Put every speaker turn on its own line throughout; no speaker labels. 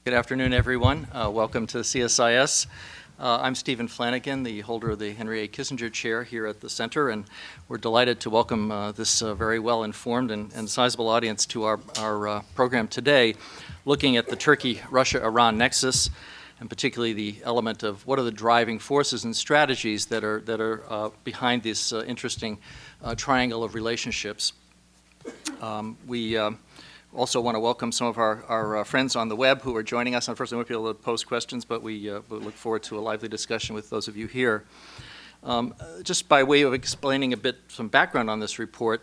Good afternoon, everyone. Welcome to CSIS. I'm Stephen Flanagan, the holder of the Henry A. Kissinger Chair here at the Center, and we're delighted to welcome this very well-informed and sizable audience to our program today, looking at the Turkey-Russia-Iran nexus, and particularly the element of what are the driving forces and strategies that are behind this interesting triangle of relationships. We also want to welcome some of our friends on the web who are joining us. Unfortunately, we won't be able to post questions, but we look forward to a lively discussion with those of you here. Just by way of explaining some background on this report,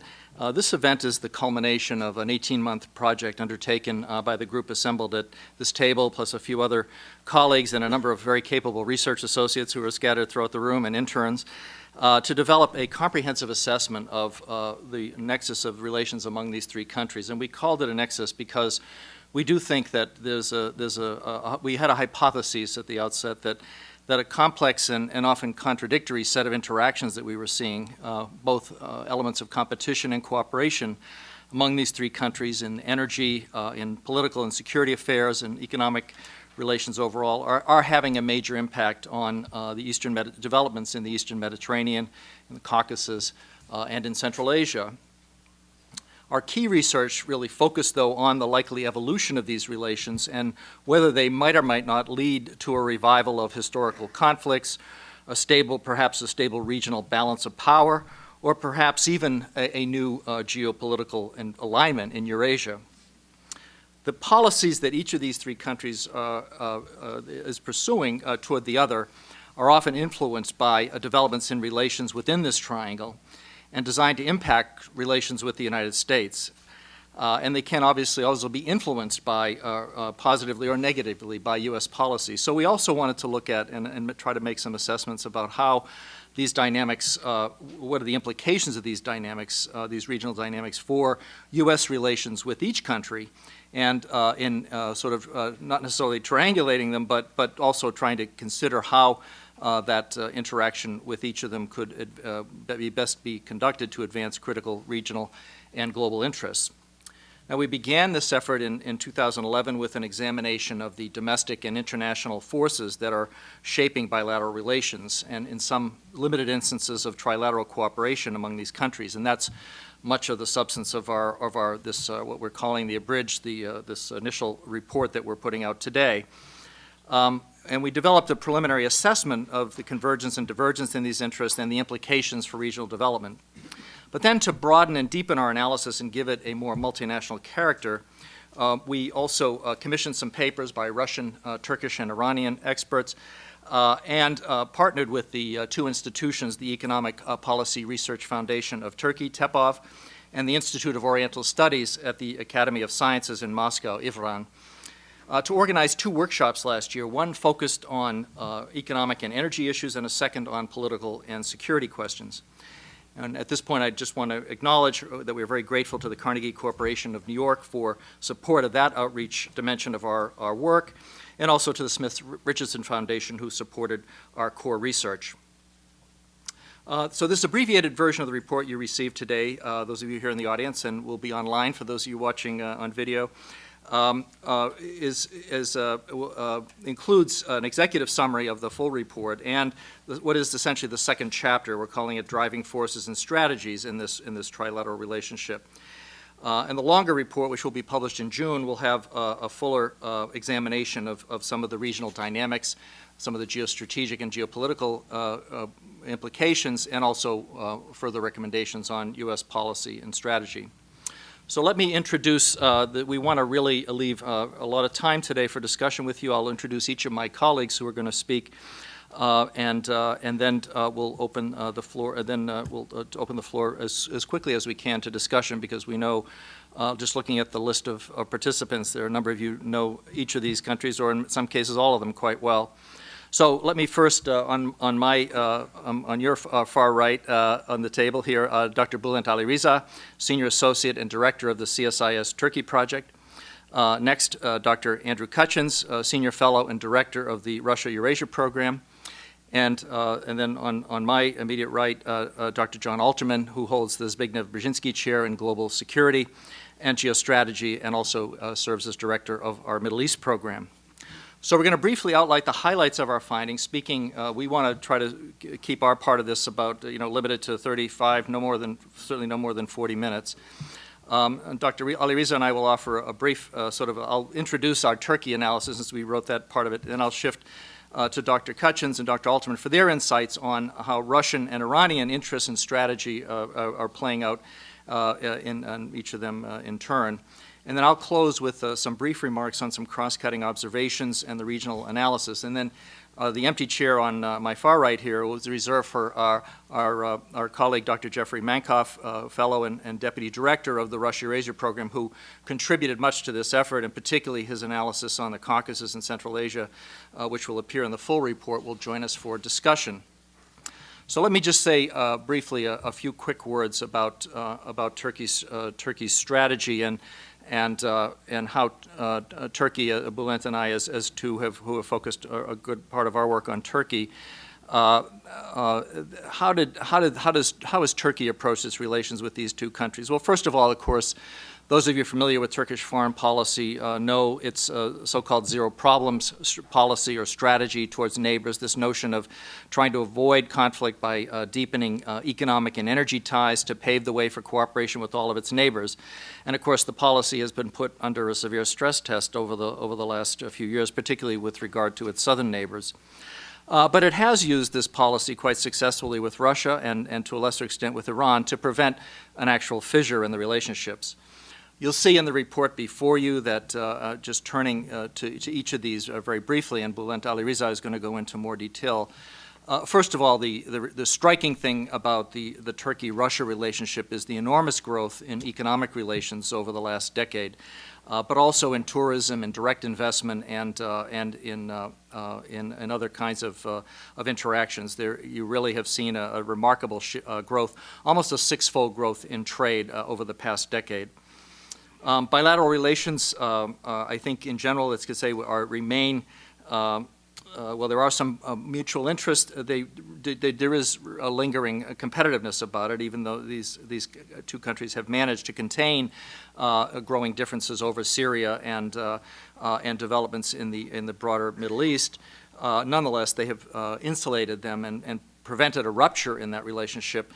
this event is the culmination of an 18-month project undertaken by the group assembled at this table, plus a few other colleagues and a number of very capable research associates who are scattered throughout the room and interns, to develop a comprehensive assessment of the nexus of relations among these three countries. And we called it a nexus because we do think that we had a hypothesis at the outset that a complex and often contradictory set of interactions that we were seeing, both elements of competition and cooperation among these three countries in energy, in political and security affairs, and economic relations overall, are having a major impact on the developments in the Eastern Mediterranean, in the Caucasus, and in Central Asia. Our key research really focused, though, on the likely evolution of these relations and whether they might or might not lead to a revival of historical conflicts, perhaps a stable regional balance of power, or perhaps even a new geopolitical alignment in Eurasia. The policies that each of these three countries is pursuing toward the other are often influenced by developments in relations within this triangle and designed to impact relations with the United States. And they can obviously also be influenced by, positively or negatively, by U.S. policy. So we also wanted to look at and try to make some assessments about how these dynamics, what are the implications of these dynamics, these regional dynamics for U.S. relations with each country, and in not necessarily triangulating them, but also trying to consider how that interaction with each of them could best be conducted to advance critical regional and global interests. Now, we began this effort in 2011 with an examination of the domestic and international forces that are shaping bilateral relations, and in some limited instances of trilateral cooperation among these countries. And that's much of the substance of what we're calling the abridged, this initial report that we're putting out today. And we developed a preliminary assessment of the convergence and divergence in these interests and the implications for regional development. But then, to broaden and deepen our analysis and give it a more multinational character, we also commissioned some papers by Russian, Turkish, and Iranian experts, and partnered with the two institutions, the Economic Policy Research Foundation of Turkey, TEPOV, and the Institute of Oriental Studies at the Academy of Sciences in Moscow, Iran, to organize two workshops last year, one focused on economic and energy issues, and a second on political and security questions. And at this point, I just want to acknowledge that we're very grateful to the Carnegie Corporation of New York for support of that outreach dimension of our work, and also to the Smith Richardson Foundation, who supported our core research. So this abbreviated version of the report you received today, those of you here in the audience, and will be online for those of you watching on video, includes an executive summary of the full report and what is essentially the second chapter. We're calling it Driving Forces and Strategies in this trilateral relationship. And the longer report, which will be published in June, will have a fuller examination of some of the regional dynamics, some of the geostrategic and geopolitical implications, and also further recommendations on U.S. policy and strategy. So let me introduce, we want to really leave a lot of time today for discussion with you. I'll introduce each of my colleagues who are going to speak, and then we'll open the floor. We'll open the floor as quickly as we can to discussion, because we know, just looking at the list of participants, there are a number of you know each of these countries, or in some cases all of them, quite well. So let me first, on your far right on the table here, Dr. Bulent Aliriza, Senior Associate and Director of the CSIS Turkey Project. Next, Dr. Andrew Kuchins, Senior Fellow and Director of the Russia-Eurasia Program. And then on my immediate right, Dr. Jon Alterman, who holds the Zbigniew Brzezinski Chair in Global Security and Geostrategy, and also serves as Director of our Middle East Program. So we're going to briefly outline the highlights of our findings. We want to try to keep our part of this about, limited to 35, certainly no more than 40 minutes. Dr. Aliriza and I will offer a brief I'll introduce our Turkey analysis since we wrote that part of it, and I'll shift to Dr. Kuchins and Dr. Alterman for their insights on how Russian and Iranian interests and strategy are playing out in each of them in turn. And then I'll close with some brief remarks on some cross-cutting observations and the regional analysis. And then the empty chair on my far right here was reserved for our colleague, Dr. Jeffrey Mankoff, fellow and deputy director of the Russia-Eurasia program, who contributed much to this effort, and particularly his analysis on the Caucasus and Central Asia, which will appear in the full report, will join us for discussion. So let me just say briefly a few quick words about Turkey's strategy and how Turkey, Bulent and I, as two who have focused a good part of our work on Turkey, how has Turkey approached its relations with these two countries? Well, first of all, of course, those of you familiar with Turkish foreign policy know its so-called zero problems policy or strategy towards neighbors, this notion of trying to avoid conflict by deepening economic and energy ties to pave the way for cooperation with all of its neighbors. And of course, the policy has been put under a severe stress test over the last few years, particularly with regard to its southern neighbors. But it has used this policy quite successfully with Russia and to a lesser extent with Iran to prevent an actual fissure in the relationships. You'll see in the report before you that just turning to each of these very briefly, and Bulent Aliriza is going to go into more detail. First of all, the striking thing about the Turkey-Russia relationship is the enormous growth in economic relations over the last decade, but also in tourism and direct investment and in other kinds of interactions. There, you really have seen a remarkable growth, almost a six-fold growth in trade over the past decade. Bilateral relations, I think in general, let's say, remain, well, there are some mutual interests. There is a lingering competitiveness about it, even though these two countries have managed to contain growing differences over Syria and developments in the broader Middle East. Nonetheless, they have insulated them and prevented a rupture in that relationship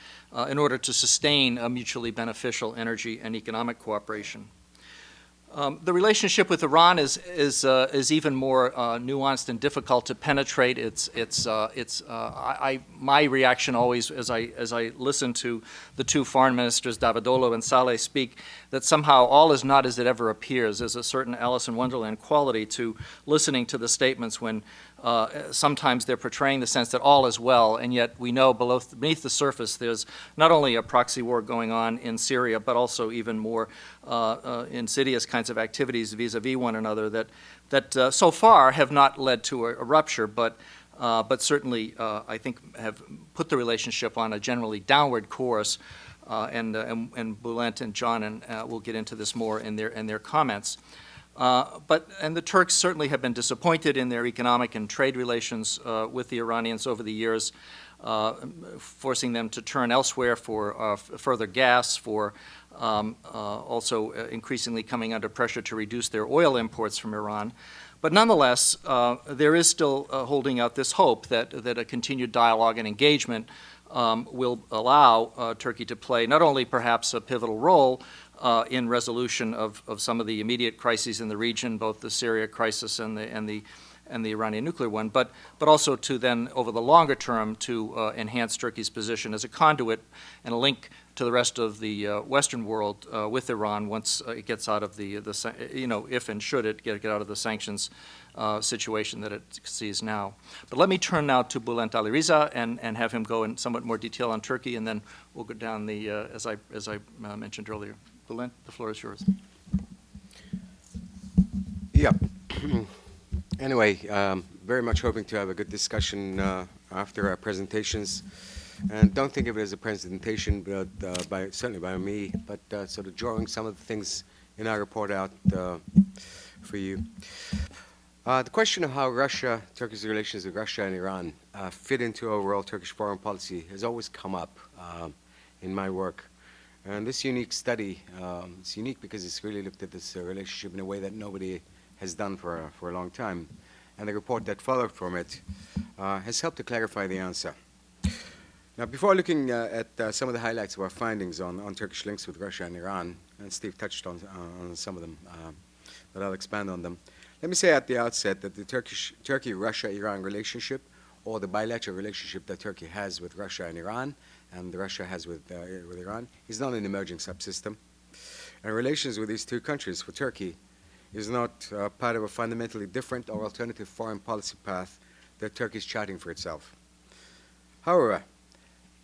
in order to sustain a mutually beneficial energy and economic cooperation. The relationship with Iran is even more nuanced and difficult to penetrate. My reaction always, as I listen to the two foreign ministers, Davutoglu and Saleh, speak, that somehow all is not as it ever appears. There's a certain Alice in Wonderland quality to listening to the statements when sometimes they're portraying the sense that all is well, and yet we know beneath the surface there's not only a proxy war going on in Syria, but also even more insidious kinds of activities vis-a-vis one another that so far have not led to a rupture, but certainly I think have put the relationship on a generally downward course. And Bulent and Jon will get into this more in their comments. And the Turks certainly have been disappointed in their economic and trade relations with the Iranians over the years, forcing them to turn elsewhere for further gas, for also increasingly coming under pressure to reduce their oil imports from Iran. But nonetheless, there is still holding out this hope that a continued dialogue and engagement will allow Turkey to play not only perhaps a pivotal role in resolution of some of the immediate crises in the region, both the Syria crisis and the Iranian nuclear one, but also to then, over the longer term, to enhance Turkey's position as a conduit and a link to the rest of the Western world with Iran once it gets out of if and should it get out of the sanctions situation that it sees now. But let me turn now to Bulent Aliriza and have him go in somewhat more detail on Turkey, and then we'll go down as I mentioned earlier. Bulent, the floor is yours.
Yeah. Anyway, very much hoping to have a good discussion after our presentations. And don't think of it as a presentation, but certainly by me, but sort of drawing some of the things in our report out for you. The question of how Turkey's relations with Russia and Iran fit into overall Turkish foreign policy has always come up in my work. And this unique study, it's unique because it's really looked at this relationship in a way that nobody has done for a long time. and the report that followed from it has helped to clarify the answer. Now, before looking at some of the highlights of our findings on Turkish links with Russia and Iran, and Steve touched on some of them, but I'll expand on them. Let me say at the outset that the Turkey-Russia-Iran relationship, or the bilateral relationship that Turkey has with Russia and Iran, and Russia has with Iran, is not an emerging subsystem. And relations with these two countries for Turkey is not part of a fundamentally different or alternative foreign policy path that Turkey is charting for itself. However,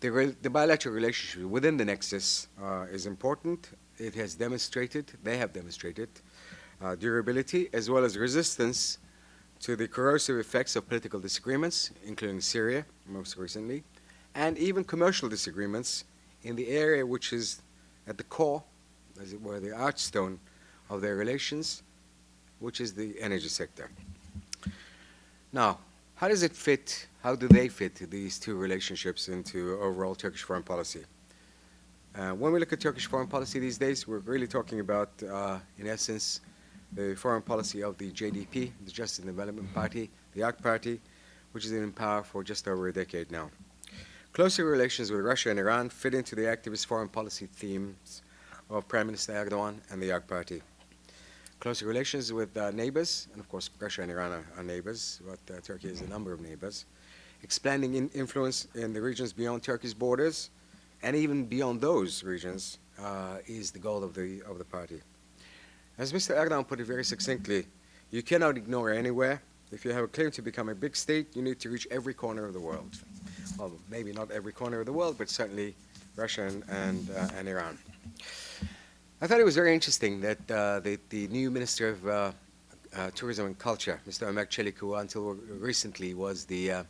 the bilateral relationship within the Nexus is important. It has demonstrated, they have demonstrated, durability as well as resistance to the corrosive effects of political disagreements, including Syria most recently, and even commercial disagreements in the area which is at the core, as it were, the archstone of their relations, which is the energy sector. Now, how does it fit, how do they fit these two relationships into overall Turkish foreign policy? When we look at Turkish foreign policy these days, we're really talking about, in essence, the foreign policy of the JDP, the Justice and Development Party, the AK Party, which has been in power for just over a decade now. Closer relations with Russia and Iran fit into the activist foreign policy themes of Prime Minister Erdogan and the AK Party. Closer relations with neighbors, and of course Russia and Iran are neighbors, but Turkey has a number of neighbors. Expanding influence in the regions beyond Turkey's borders, and even beyond those regions, is the goal of the party. As Mr. Erdogan put it very succinctly, you cannot ignore anywhere. If you have a claim to become a big state, you need to reach every corner of the world. Well, maybe not every corner of the world, but certainly Russia and Iran. I thought it was very interesting that the new Minister of Tourism and Culture, Mr. Ömer Çelik, who until recently was the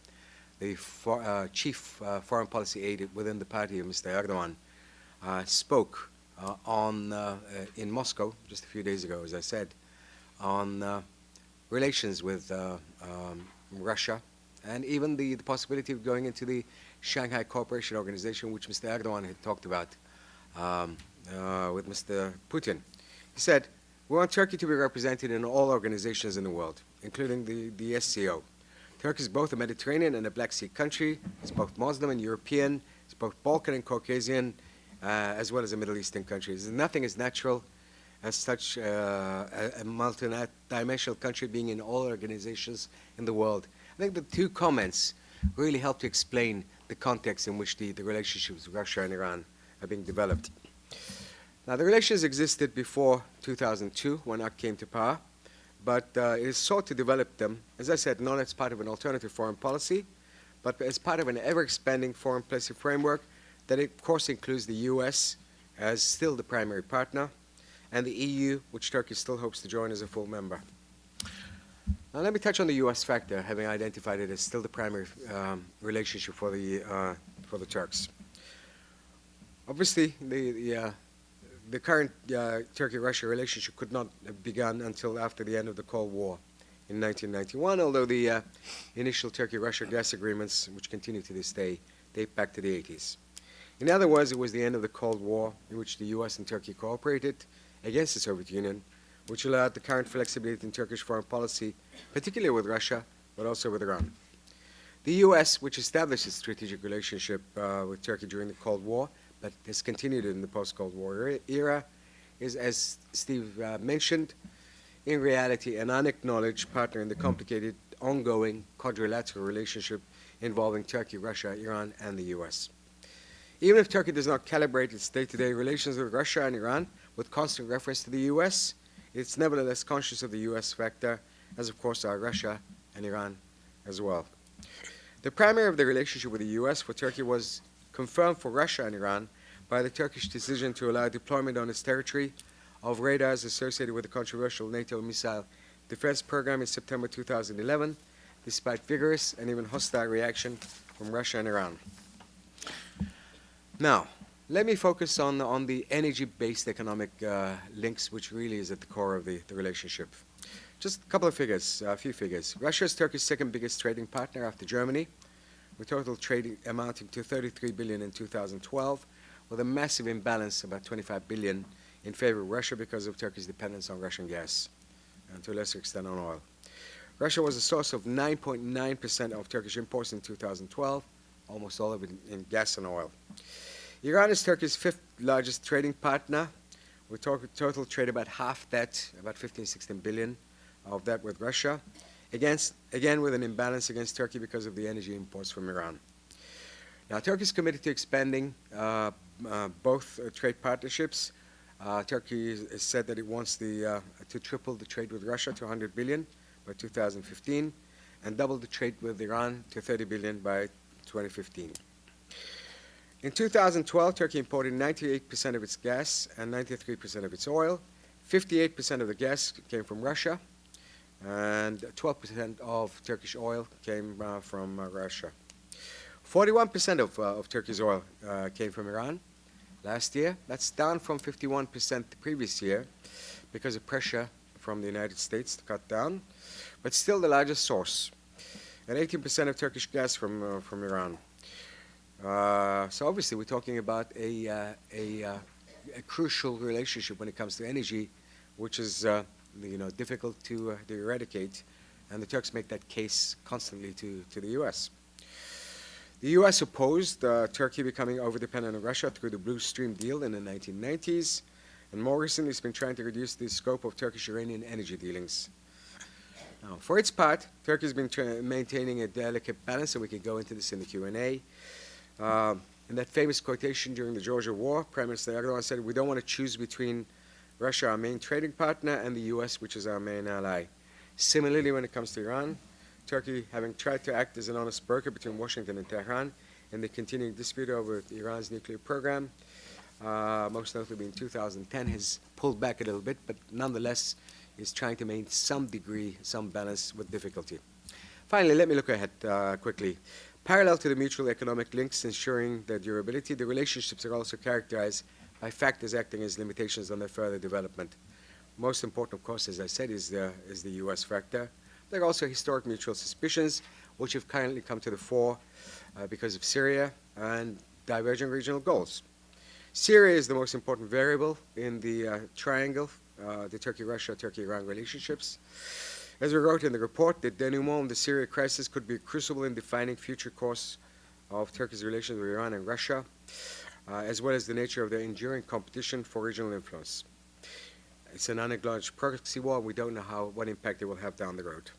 chief foreign policy aide within the party of Mr. Erdogan, spoke in Moscow just a few days ago, as I said, on relations with Russia, and even the possibility of going into the Shanghai Cooperation Organization, which Mr. Erdogan had talked about with Mr. Putin. He said, we want Turkey to be represented in all organizations in the world, including the SCO. Turkey is both a Mediterranean and a Black Sea country. It's both Muslim and European. It's both Balkan and Caucasian, as well as a Middle Eastern country. There's nothing as natural as such a multi-dimensional country being in all organizations in the world. I think the two comments really help to explain the context in which the relationships with Russia and Iran are being developed. Now, the relations existed before 2002 when AK came to power, but it is sought to develop them, as I said, not as part of an alternative foreign policy, but as part of an ever-expanding foreign policy framework that, of course, includes the U.S. as still the primary partner, and the EU, which Turkey still hopes to join as a full member. Now, let me touch on the U.S. factor, having identified it as still the primary relationship for the Turks. Obviously, the current Turkey-Russia relationship could not have begun until after the end of the Cold War in 1991, although the initial Turkey-Russia gas agreements, which continue to this day, date back to the 80s. In other words, it was the end of the Cold War in which the U.S. and Turkey cooperated against the Soviet Union, which allowed the current flexibility in Turkish foreign policy, particularly with Russia, but also with Iran. The U.S., which established its strategic relationship with Turkey during the Cold War, but has continued in the post-Cold War era, is, as Steve mentioned, in reality an unacknowledged partner in the complicated, ongoing quadrilateral relationship involving Turkey, Russia, Iran, and the U.S. Even if Turkey does not calibrate its day-to-day relations with Russia and Iran with constant reference to the U.S., it's nevertheless conscious of the U.S. factor, as of course are Russia and Iran as well. The primary of the relationship with the U.S. for Turkey was confirmed for Russia and Iran by the Turkish decision to allow deployment on its territory of radars associated with the controversial NATO missile defense program in September 2011, despite vigorous and even hostile reaction from Russia and Iran. Now, let me focus on the energy-based economic links, which really is at the core of the relationship. Just a couple of figures, a few figures. Russia is Turkey's second biggest trading partner after Germany, with total trade amounting to 33 billion in 2012, with a massive imbalance, about 25 billion, in favor of Russia because of Turkey's dependence on Russian gas, and to a lesser extent on oil. Russia was a source of 9.9% of Turkish imports in 2012, almost all of it in gas and oil. Iran is Turkey's fifth largest trading partner. We total trade about half that, about 15, 16 billion of that with Russia, again with an imbalance against Turkey because of the energy imports from Iran. Now, Turkey is committed to expanding both trade partnerships. Turkey has said that it wants to triple the trade with Russia to 100 billion by 2015 and double the trade with Iran to 30 billion by 2015. In 2012, Turkey imported 98% of its gas and 93% of its oil. 58% of the gas came from Russia, and 12% of Turkish oil came from Russia. 41% of Turkey's oil came from Iran last year. That's down from 51% the previous year because of pressure from the United States to cut down, but still the largest source. And 18% of Turkish gas from Iran. So obviously we're talking about a crucial relationship when it comes to energy, which is difficult to eradicate, and the Turks make that case constantly to the U.S. The U.S. opposed Turkey becoming over-dependent on Russia through the Blue Stream deal in the 1990s, and more recently it's been trying to reduce the scope of Turkish-Iranian energy dealings. Now, for its part, Turkey has been maintaining a delicate balance, and we can go into this in the Q&A. In that famous quotation during the Georgia War, Prime Minister Erdogan said, "We don't want to choose between Russia, our main trading partner, and the U.S., which is our main ally." Similarly, when it comes to Iran, Turkey, having tried to act as an honest broker between Washington and Tehran in the continuing dispute over Iran's nuclear program, most notably in 2010, has pulled back a little bit, but nonetheless is trying to maintain some degree, some balance with difficulty. Finally, let me look ahead quickly. Parallel to the mutual economic links ensuring their durability, the relationships are also characterized by factors acting as limitations on their further development. Most important, of course, as I said, is the U.S. factor. There are also historic mutual suspicions, which have currently come to the fore because of Syria and diverging regional goals. Syria is the most important variable in the triangle, the Turkey-Russia, Turkey-Iran relationships. As we wrote in the report, the denouement of the Syria crisis could be a crucible in defining future course of Turkey's relations with Iran and Russia, as well as the nature of their enduring competition for regional influence. It's an unacknowledged proxy war. We don't know what impact it will have down the road.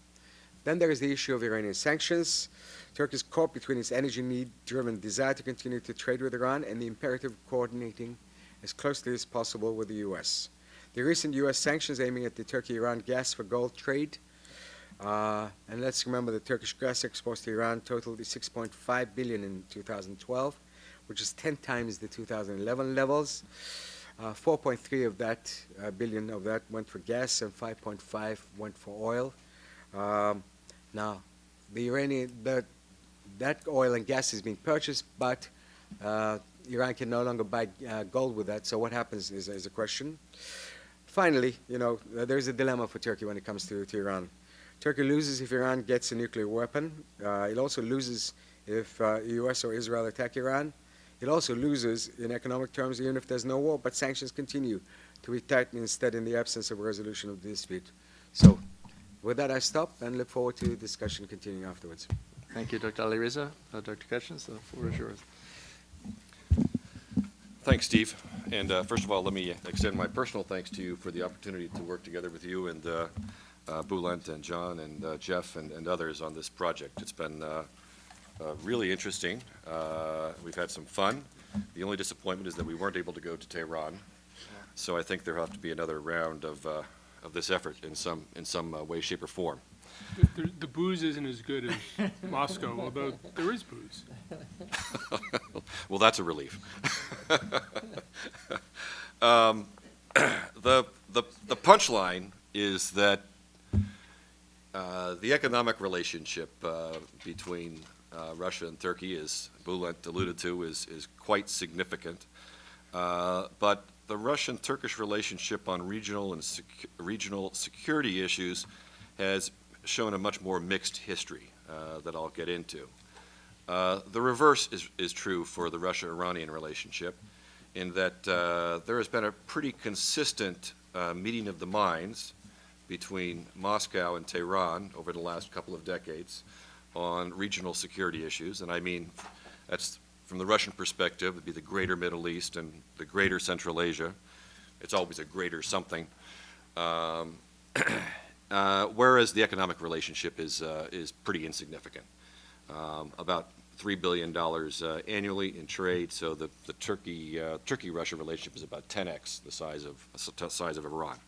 Then there is the issue of Iranian sanctions. Turkey is caught between its energy need-driven desire to continue to trade with Iran and the imperative of coordinating as closely as possible with the U.S. The recent U.S. sanctions aiming at the Turkey-Iran gas for gold trade, and let's remember the Turkish gas exports to Iran totaled 6.5 billion in 2012, which is 10 times the 2011 levels. 4.3 of that billion of that went for gas, and 5.5 went for oil. Now, that oil and gas is being purchased, but Iran can no longer buy gold with that. So what happens is a question. Finally, there's a dilemma for Turkey when it comes to Iran. Turkey loses if Iran gets a nuclear weapon. It also loses if the U.S. or Israel attack Iran. It also loses in economic terms even if there's no war, but sanctions continue to be tightened instead in the absence of a resolution of the dispute. So with that, I stop and look forward to discussion continuing afterwards.
Thank you, Dr. Aliriza. Dr. Kuchins, the floor is yours.
Thanks, Steve. And first of all, let me extend my personal thanks to you for the opportunity to work together with you and Bulent and Jon and Jeff and others on this project. It's been really interesting. We've had some fun. The only disappointment is that we weren't able to go to Tehran. So I think there'll have to be another round of this effort in some way, shape, or form.
The booze isn't as good as Moscow, although there is booze.
Well, that's a relief. The punchline is that the economic relationship between Russia and Turkey, as Bulent alluded to, is quite significant. But the Russian-Turkish relationship on regional security issues has shown a much more mixed history that I'll get into. The reverse is true for the Russia-Iranian relationship, in that there has been a pretty consistent meeting of the minds between Moscow and Tehran over the last couple of decades on regional security issues. And I mean, that's from the Russian perspective, it'd be the greater Middle East and the greater Central Asia. It's always a greater something. Whereas the economic relationship is pretty insignificant. About $3 billion annually in trade, so the Turkey-Russia relationship is about 10x the size of Iran.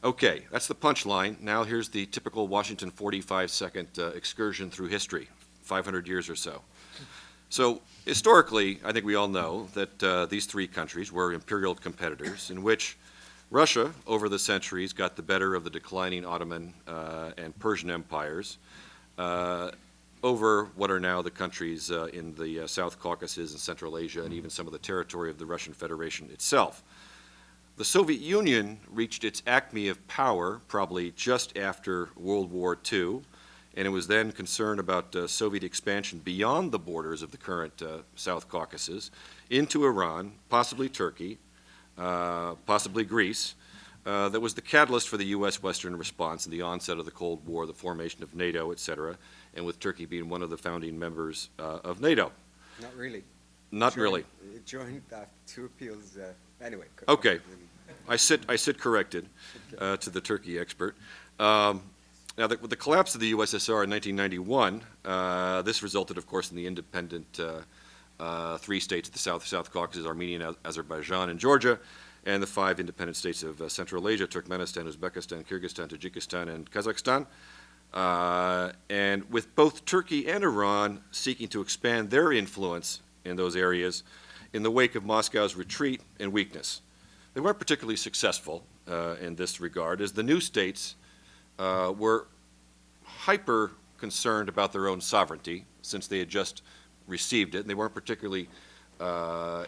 Okay, that's the punchline. Now here's the typical Washington 45-second excursion through history, 500 years or so. So historically, I think we all know that these three countries were imperial competitors in which Russia, over the centuries, got the better of the declining Ottoman and Persian empires over what are now the countries in the South Caucasus and Central Asia and even some of the territory of the Russian Federation itself. The Soviet Union reached its acme of power probably just after World War II, and it was then concerned about Soviet expansion beyond the borders of the current South Caucasus into Iran, possibly Turkey, possibly Greece. That was the catalyst for the U.S. Western response and the onset of the Cold War, the formation of NATO, et cetera, and with Turkey being one of the founding members of NATO.
Not really.
Not really.
It joined after two appeals. Anyway.
Okay. I sit corrected to the Turkey expert. Now, with the collapse of the USSR in 1991, this resulted, of course, in the independent three states of the South Caucasus, Armenia, Azerbaijan, and Georgia, and the 5 independent states of Central Asia, Turkmenistan, Uzbekistan, Kyrgyzstan, Tajikistan, and Kazakhstan. And with both Turkey and Iran seeking to expand their influence in those areas in the wake of Moscow's retreat and weakness. They weren't particularly successful in this regard, as the new states were hyper concerned about their own sovereignty since they had just received it, and they weren't particularly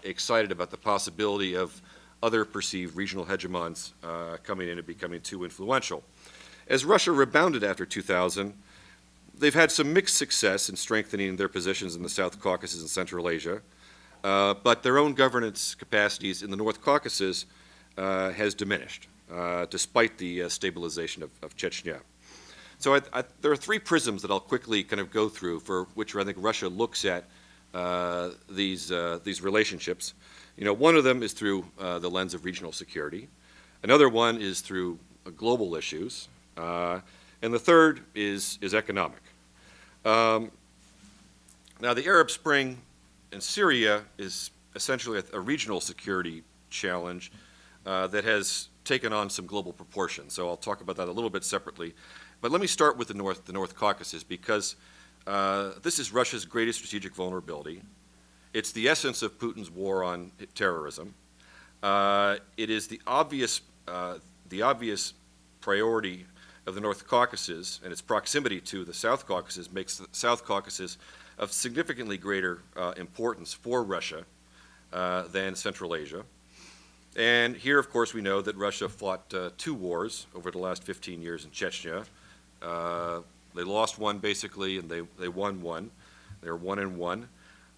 excited about the possibility of other perceived regional hegemons coming in and becoming too influential. As Russia rebounded after 2000, they've had some mixed success in strengthening their positions in the South Caucasus and Central Asia, but their own governance capacities in the North Caucasus has diminished, despite the stabilization of Chechnya. So there are 3 prisms that I'll quickly kind of go through for which I think Russia looks at these relationships. You know, one of them is through the lens of regional security. Another one is through global issues. And the third is economic. Now, the Arab Spring in Syria is essentially a regional security challenge that has taken on some global proportions. So I'll talk about that a little bit separately. But let me start with the North Caucasus, because this is Russia's greatest strategic vulnerability. It's the essence of Putin's war on terrorism. It is the obvious priority of the North Caucasus, and its proximity to the South Caucasus makes the South Caucasus of significantly greater importance for Russia than Central Asia. And here, of course, we know that Russia fought 2 wars over the last 15 years in Chechnya. They lost one, basically, and they won one. They were 1-1.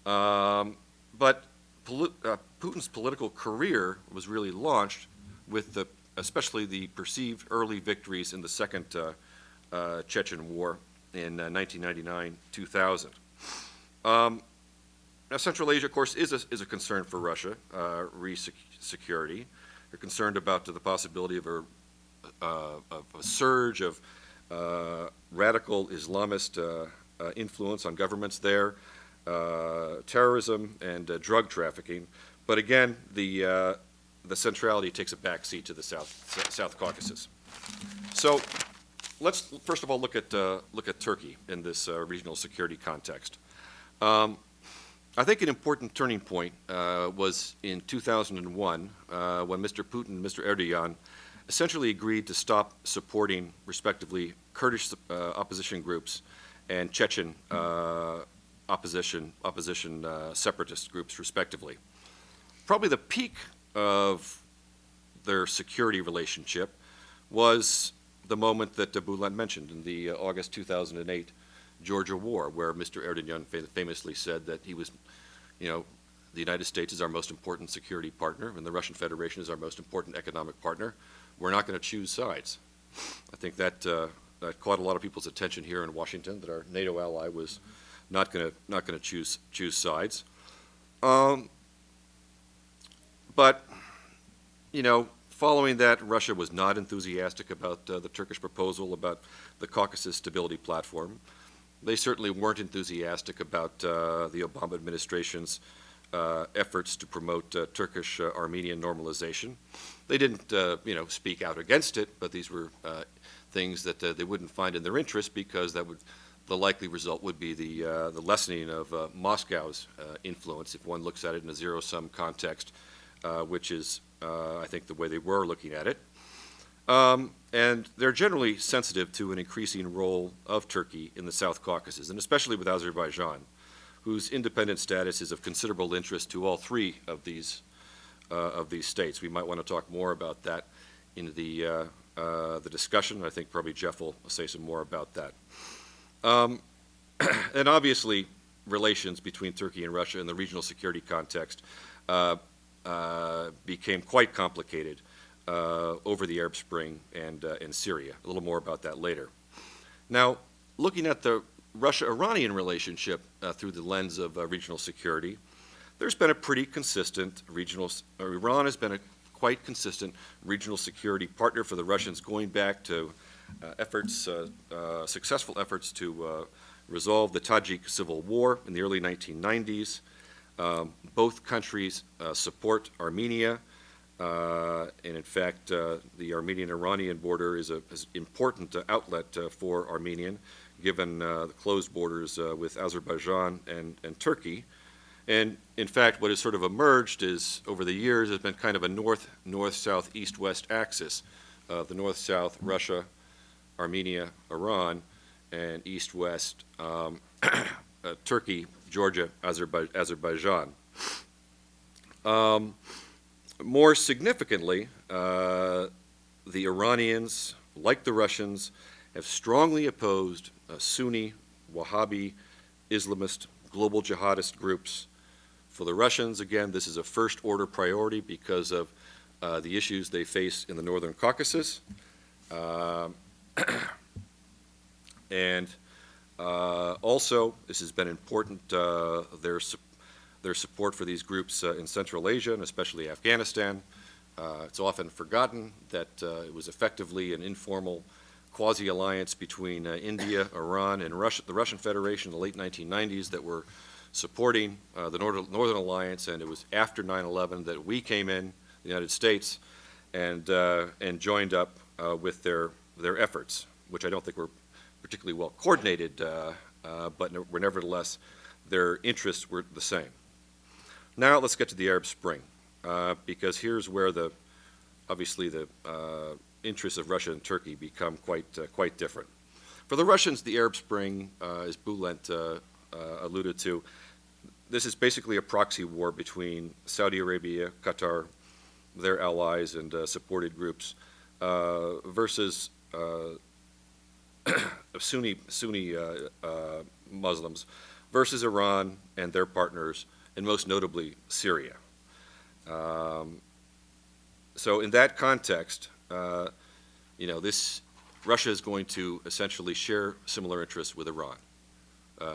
But Putin's political career was really launched with especially the perceived early victories in the Second Chechen War in 1999-2000. Now, Central Asia, of course, is a concern for Russia, security. They're concerned about the possibility of a surge of radical Islamist influence on governments there, terrorism, and drug trafficking. But again, the centrality takes a backseat to the South Caucasus. So let's first of all look at Turkey in this regional security context. I think an important turning point was in 2001 when Mr. Putin and Mr. Erdogan essentially agreed to stop supporting, respectively, Kurdish opposition groups and Chechen opposition separatist groups, respectively. Probably the peak of their security relationship was the moment that Bulent mentioned in the August 2008 Georgia war, where Mr. Erdogan famously said that he was, the United States is our most important security partner and the Russian Federation is our most important economic partner. We're not going to choose sides. I think that caught a lot of people's attention here in Washington, that our NATO ally was not going to choose sides. But, you know, following that, Russia was not enthusiastic about the Turkish proposal about the Caucasus Stability Platform. They certainly weren't enthusiastic about the Obama administration's efforts to promote Turkish-Armenian normalization. They didn't, you know, speak out against it, but these were things that they wouldn't find in their interest, because the likely result would be the lessening of Moscow's influence, if one looks at it in a zero-sum context, which is, I think, the way they were looking at it. And they're generally sensitive to an increasing role of Turkey in the South Caucasus, and especially with Azerbaijan, whose independent status is of considerable interest to all three of these states. We might want to talk more about that in the discussion. I think probably Jeff will say some more about that. And obviously, relations between Turkey and Russia in the regional security context became quite complicated over the Arab Spring and Syria. A little more about that later. Now, looking at the Russia-Iranian relationship through the lens of regional security, there's been a pretty consistent Iran has been a quite consistent regional security partner for the Russians, going back to successful efforts to resolve the Tajik Civil War in the early 1990s. Both countries support Armenia, and in fact, the Armenian-Iranian border is an important outlet for Armenian, given the closed borders with Azerbaijan and Turkey. And in fact, what has sort of emerged is, over the years, has been kind of a north-south, east-west axis. The north-south, Russia, Armenia, Iran, and east-west, Turkey, Georgia, Azerbaijan. More significantly, the Iranians, like the Russians, have strongly opposed Sunni, Wahhabi, Islamist, global jihadist groups. For the Russians, again, this is a first-order priority because of the issues they face in the northern Caucasus. And also, this has been important, their support for these groups in Central Asia, and especially Afghanistan. It's often forgotten that it was effectively an informal quasi-alliance between India, Iran, and the Russian Federation in the late 1990s that were supporting the Northern Alliance, and it was after 9/11 that we came in, the United States, and joined up with their efforts, which I don't think were particularly well coordinated, but were nevertheless, their interests were the same. Now let's get to the Arab Spring, because here's where obviously the interests of Russia and Turkey become quite different. For the Russians, the Arab Spring, as Bulent alluded to, this is basically a proxy war between Saudi Arabia, Qatar, their allies and supported groups, versus Sunni Muslims, versus Iran and their partners, and most notably Syria. So in that context, Russia is going to essentially share similar interests with Iran.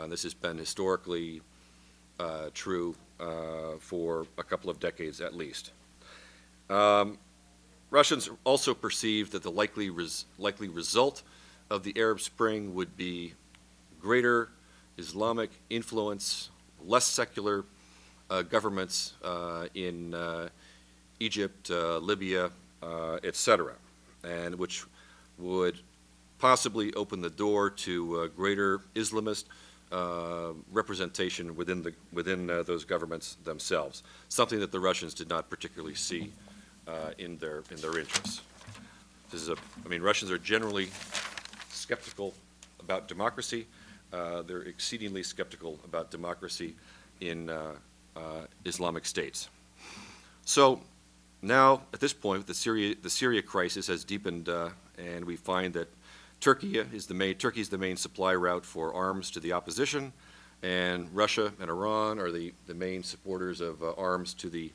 This has been historically true for a couple of decades at least. Russians also perceived that the likely result of the Arab Spring would be greater Islamic influence, less secular governments in Egypt, Libya, etc., and which would possibly open the door to greater Islamist representation within those governments themselves, something that the Russians did not particularly see in their interests. Russians are generally skeptical about democracy. They're exceedingly skeptical about democracy in Islamic states. So now, at this point, the Syria crisis has deepened, and we find that Turkey is the main supply route for arms to the opposition, and Russia and Iran are the main supporters of arms to the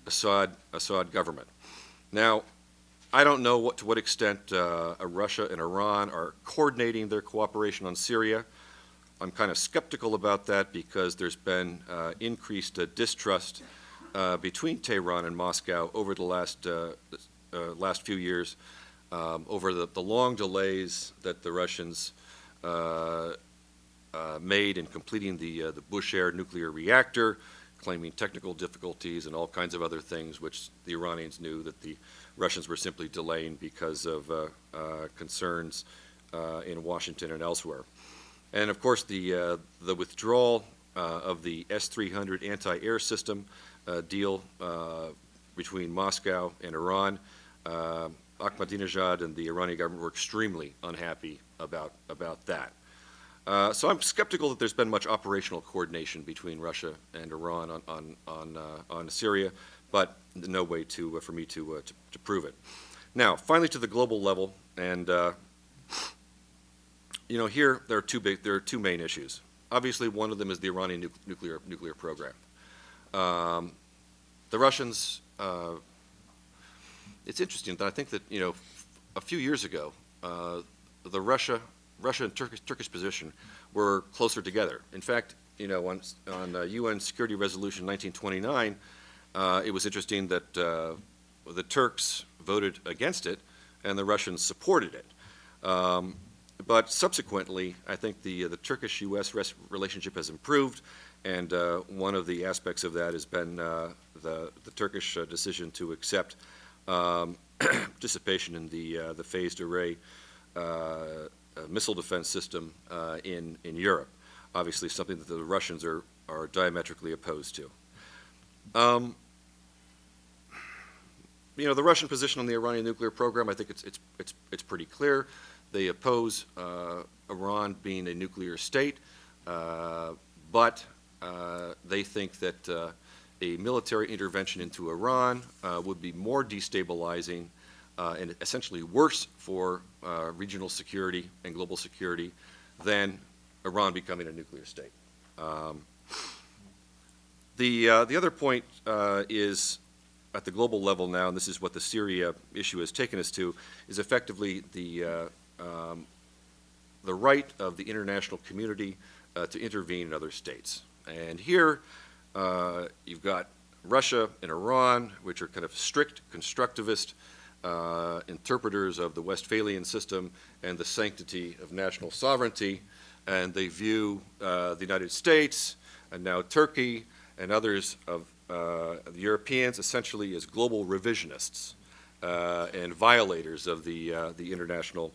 Assad government. Now, I don't know to what extent Russia and Iran are coordinating their cooperation on Syria. I'm kind of skeptical about that because there's been increased distrust between Tehran and Moscow over the last few years, over the long delays that the Russians made in completing the Bushehr nuclear reactor, claiming technical difficulties and all kinds of other things, which the Iranians knew that the Russians were simply delaying because of concerns in Washington and elsewhere. And of course, the withdrawal of the S-300 anti-air system deal between Moscow and Iran, Ahmadinejad and the Iranian government were extremely unhappy about that. So I'm skeptical that there's been much operational coordination between Russia and Iran on Syria, but no way for me to prove it. Now, finally, to the global level, and here there are two main issues. Obviously, one of them is the Iranian nuclear program. The Russians. It's interesting that I think that a few years ago, the Russia and Turkish position were closer together. In fact, on UN Security Resolution 1929, it was interesting that the Turks voted against it and the Russians supported it. But subsequently, I think the Turkish-U.S. relationship has improved, and one of the aspects of that has been the Turkish decision to accept participation in the phased array missile defense system in Europe. Obviously, something that the Russians are diametrically opposed to. The Russian position on the Iranian nuclear program, I think it's pretty clear. They oppose Iran being a nuclear state, but they think that a military intervention into Iran would be more destabilizing and essentially worse for regional security and global security than Iran becoming a nuclear state. The other point is at the global level now, and this is what the Syria issue has taken us to, is effectively the right of the international community to intervene in other states. And here you've got Russia and Iran, which are kind of strict constructivist interpreters of the Westphalian system and the sanctity of national sovereignty, and they view the United States and now Turkey and others of the Europeans essentially as global revisionists and violators of the international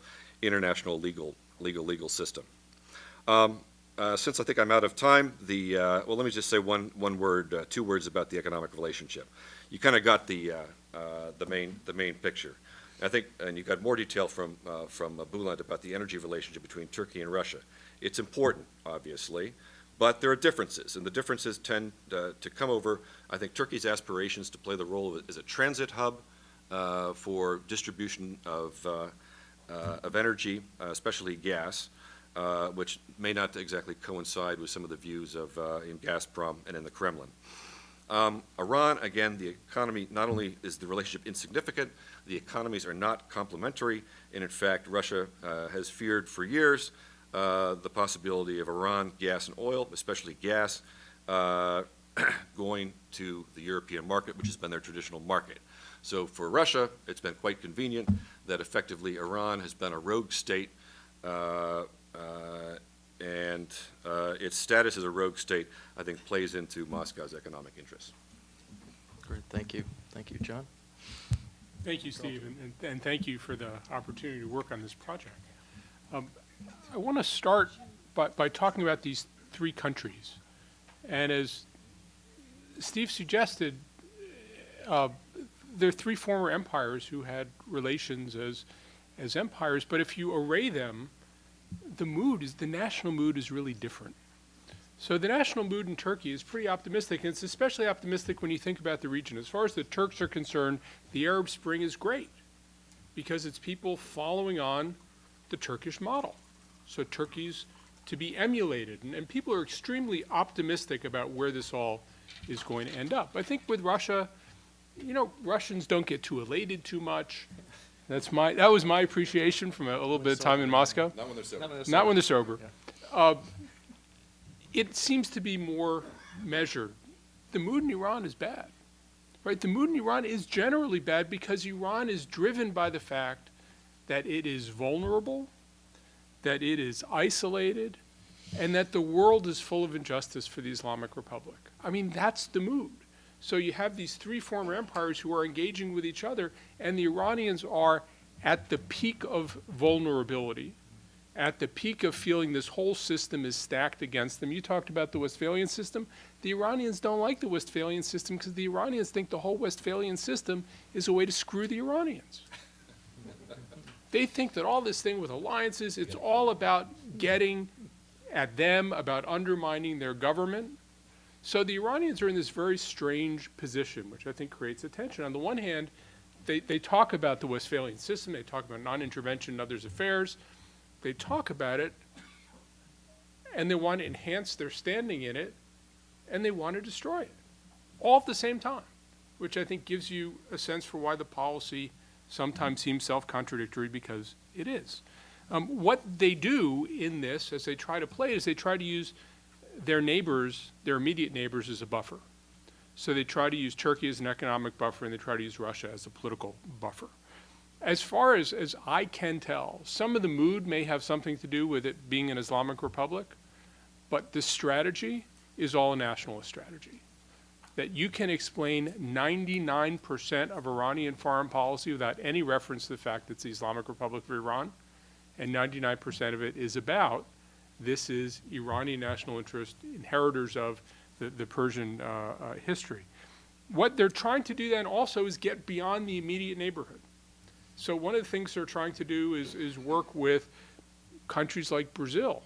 legal system. Since I think I'm out of time, well, let me just say two words about the economic relationship. You kind of got the main picture. I think, and you got more detail from Bulent about the energy relationship between Turkey and Russia. It's important, obviously, but there are differences, and the differences tend to come over, I think, Turkey's aspirations to play the role as a transit hub for distribution of energy, especially gas, which may not exactly coincide with some of the views of in Gazprom and in the Kremlin. Iran, again, the economy, not only is the relationship insignificant, the economies are not complementary, and in fact, Russia has feared for years the possibility of Iran gas and oil, especially gas, going to the European market, which has been their traditional market. So for Russia, it's been quite convenient that effectively Iran has been a rogue state, and its status as a rogue state, I think, plays into Moscow's economic interests.
Great, thank you. Thank you, John.
Thank you, Steve, and thank you for the opportunity to work on this project. I want to start by talking about these three countries. And as Steve suggested, there are three former empires who had relations as empires, but if you array them, the national mood is really different. So the national mood in Turkey is pretty optimistic, and it's especially optimistic when you think about the region. As far as the Turks are concerned, the Arab Spring is great because it's people following on the Turkish model. So Turkey's to be emulated, and people are extremely optimistic about where this all is going to end up. I think with Russia, Russians don't get too elated too much. That was my appreciation from a little bit of time in Moscow.
Not when they're sober.
Not when they're sober. It seems to be more measured. The mood in Iran is bad, right? The mood in Iran is generally bad because Iran is driven by the fact that it is vulnerable, that it is isolated, and that the world is full of injustice for the Islamic Republic. I mean, that's the mood. So you have these three former empires who are engaging with each other, and the Iranians are at the peak of vulnerability, at the peak of feeling this whole system is stacked against them. You talked about the Westphalian system. The Iranians don't like the Westphalian system because the Iranians think the whole Westphalian system is a way to screw the Iranians. They think that all this thing with alliances, it's all about getting at them, about undermining their government. So the Iranians are in this very strange position, which I think creates a tension. On the one hand, they talk about the Westphalian system, they talk about non-intervention in others' affairs, they talk about it, and they want to enhance their standing in it, and they want to destroy it, all at the same time, which I think gives you a sense for why the policy sometimes seems self-contradictory, because it is. What they do in this, as they try to play it, is they try to use their neighbors, their immediate neighbors, as a buffer. So they try to use Turkey as an economic buffer, and they try to use Russia as a political buffer. As far as I can tell, some of the mood may have something to do with it being an Islamic republic, but the strategy is all a nationalist strategy. That you can explain 99% of Iranian foreign policy without any reference to the fact that it's the Islamic Republic of Iran, and 99% of it is about this is Iranian national interest, inheritors of the Persian history. What they're trying to do then also is get beyond the immediate neighborhood. So one of the things they're trying to do is work with countries like Brazil,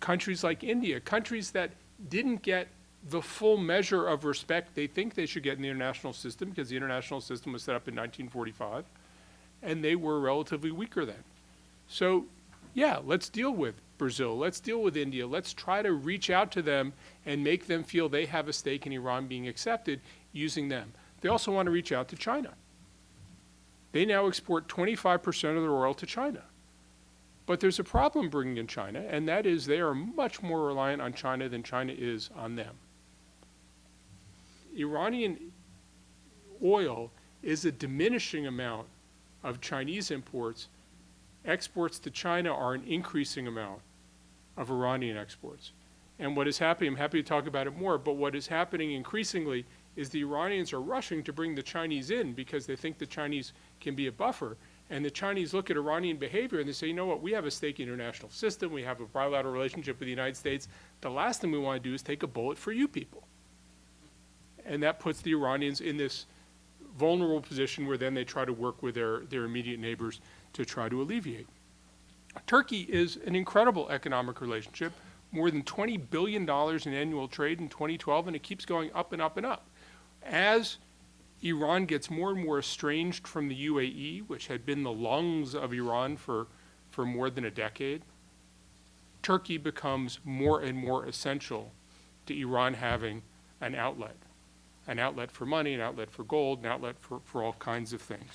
countries like India, countries that didn't get the full measure of respect they think they should get in the international system, because the international system was set up in 1945, and they were relatively weaker then. So yeah, let's deal with Brazil, let's deal with India, let's try to reach out to them and make them feel they have a stake in Iran being accepted using them. They also want to reach out to China. They now export 25% of their oil to China. But there's a problem bringing in China, and that is they are much more reliant on China than China is on them. Iranian oil is a diminishing amount of Chinese imports. Exports to China are an increasing amount of Iranian exports. And what is happening, I'm happy to talk about it more, but what is happening increasingly is the Iranians are rushing to bring the Chinese in because they think the Chinese can be a buffer. And the Chinese look at Iranian behavior and they say, you know what, we have a stake in the international system, we have a bilateral relationship with the United States. The last thing we want to do is take a bullet for you people. And that puts the Iranians in this vulnerable position where then they try to work with their immediate neighbors to try to alleviate. Turkey is an incredible economic relationship, more than $20 billion in annual trade in 2012, and it keeps going up and up and up. As Iran gets more and more estranged from the UAE, which had been the lungs of Iran for more than a decade, Turkey becomes more and more essential to Iran having an outlet for money, an outlet for gold, an outlet for all kinds of things.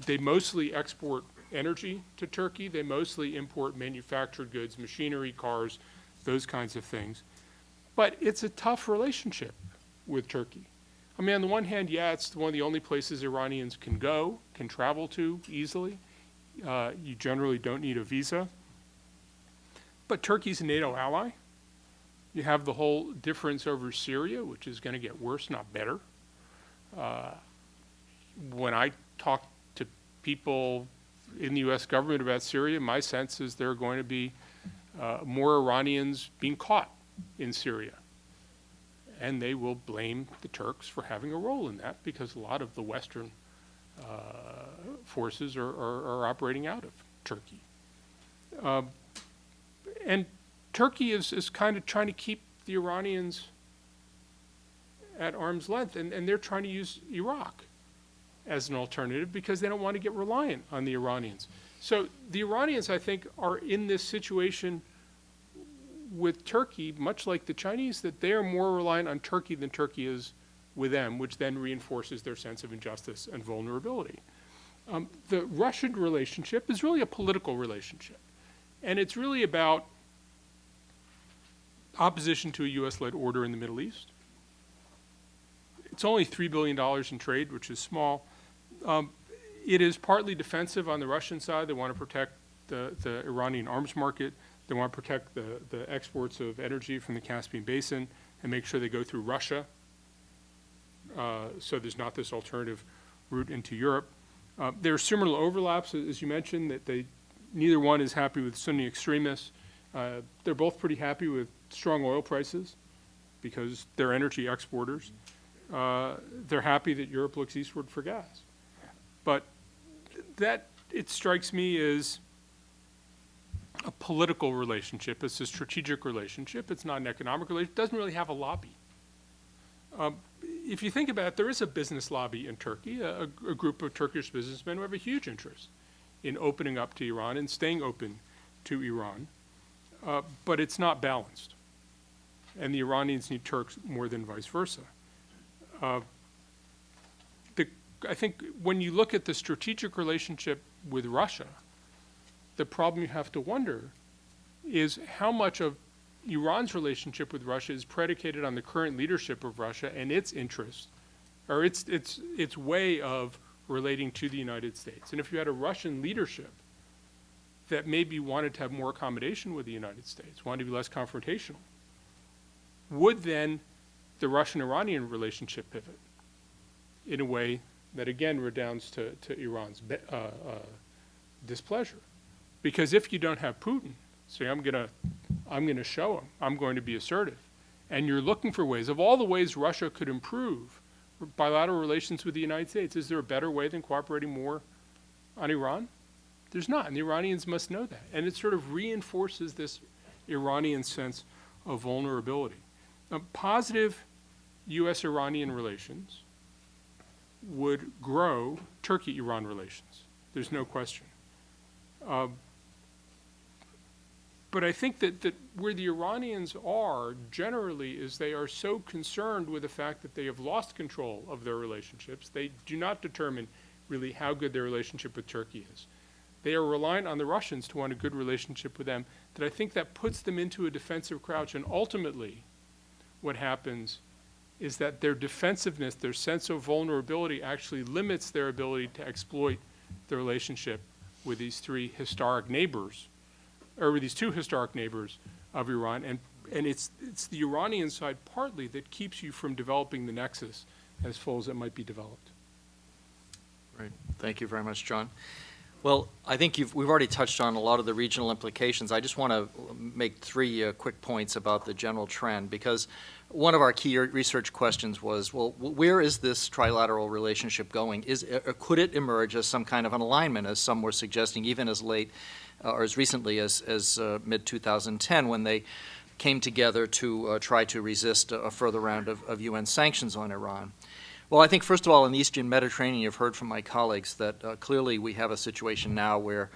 They mostly export energy to Turkey. They mostly import manufactured goods, machinery, cars, those kinds of things. But it's a tough relationship with Turkey. I mean, on the one hand, yeah, it's one of the only places Iranians can go, can travel to easily. You generally don't need a visa. But Turkey's a NATO ally. You have the whole difference over Syria, which is going to get worse, not better. When I talk to people in the U.S. government about Syria, my sense is there are going to be more Iranians being caught in Syria. And they will blame the Turks for having a role in that because a lot of the Western forces are operating out of Turkey. And Turkey is kind of trying to keep the Iranians at arm's length, and they're trying to use Iraq as an alternative because they don't want to get reliant on the Iranians. So the Iranians, I think, are in this situation with Turkey, much like the Chinese, that they are more reliant on Turkey than Turkey is with them, which then reinforces their sense of injustice and vulnerability. The Russian relationship is really a political relationship. And it's really about opposition to a U.S.-led order in the Middle East. It's only $3 billion in trade, which is small. It is partly defensive on the Russian side. They want to protect the Iranian arms market. They want to protect the exports of energy from the Caspian Basin and make sure they go through Russia. So there's not this alternative route into Europe. There are similar overlaps, as you mentioned, that neither one is happy with Sunni extremists. They're both pretty happy with strong oil prices because they're energy exporters. They're happy that Europe looks eastward for gas. But that, it strikes me as a political relationship. It's a strategic relationship. It's not an economic relationship. It doesn't really have a lobby. If you think about it, there is a business lobby in Turkey, a group of Turkish businessmen who have a huge interest in opening up to Iran and staying open to Iran. But it's not balanced. And the Iranians need Turks more than vice versa. I think when you look at the strategic relationship with Russia, the problem you have to wonder is how much of Iran's relationship with Russia is predicated on the current leadership of Russia and its interest, or its way of relating to the United States. And if you had a Russian leadership that maybe wanted to have more accommodation with the United States, wanted to be less confrontational, would then the Russian-Iranian relationship pivot in a way that again redounds to Iran's displeasure? Because if you don't have Putin, say I'm gonna show him, I'm going to be assertive, and you're looking for ways, of all the ways Russia could improve bilateral relations with the United States, is there a better way than cooperating more on Iran? There's not, and the Iranians must know that. And it sort of reinforces this Iranian sense of vulnerability. Positive U.S.-Iranian relations would grow Turkey-Iran relations. There's no question. But I think that where the Iranians are generally is they are so concerned with the fact that they have lost control of their relationships. They do not determine really how good their relationship with Turkey is. They are reliant on the Russians to want a good relationship with them, that I think that puts them into a defensive crouch. And ultimately, what happens is that their defensiveness, their sense of vulnerability actually limits their ability to exploit the relationship with these three historic neighbors, or with these two historic neighbors of Iran. And it's the Iranian side partly that keeps you from developing the nexus as full as it might be developed.
Great. Thank you very much, John. Well, I think we've already touched on a lot of the regional implications. I just want to make three quick points about the general trend, because one of our key research questions was, well, where is this trilateral relationship going? Could it emerge as some kind of an alignment, as some were suggesting, even as late or as recently as mid-2010, when they came together to try to resist a further round of UN sanctions on Iran? Well, I think, first of all, in the Eastern Mediterranean, you've heard from my colleagues that clearly we have a situation now where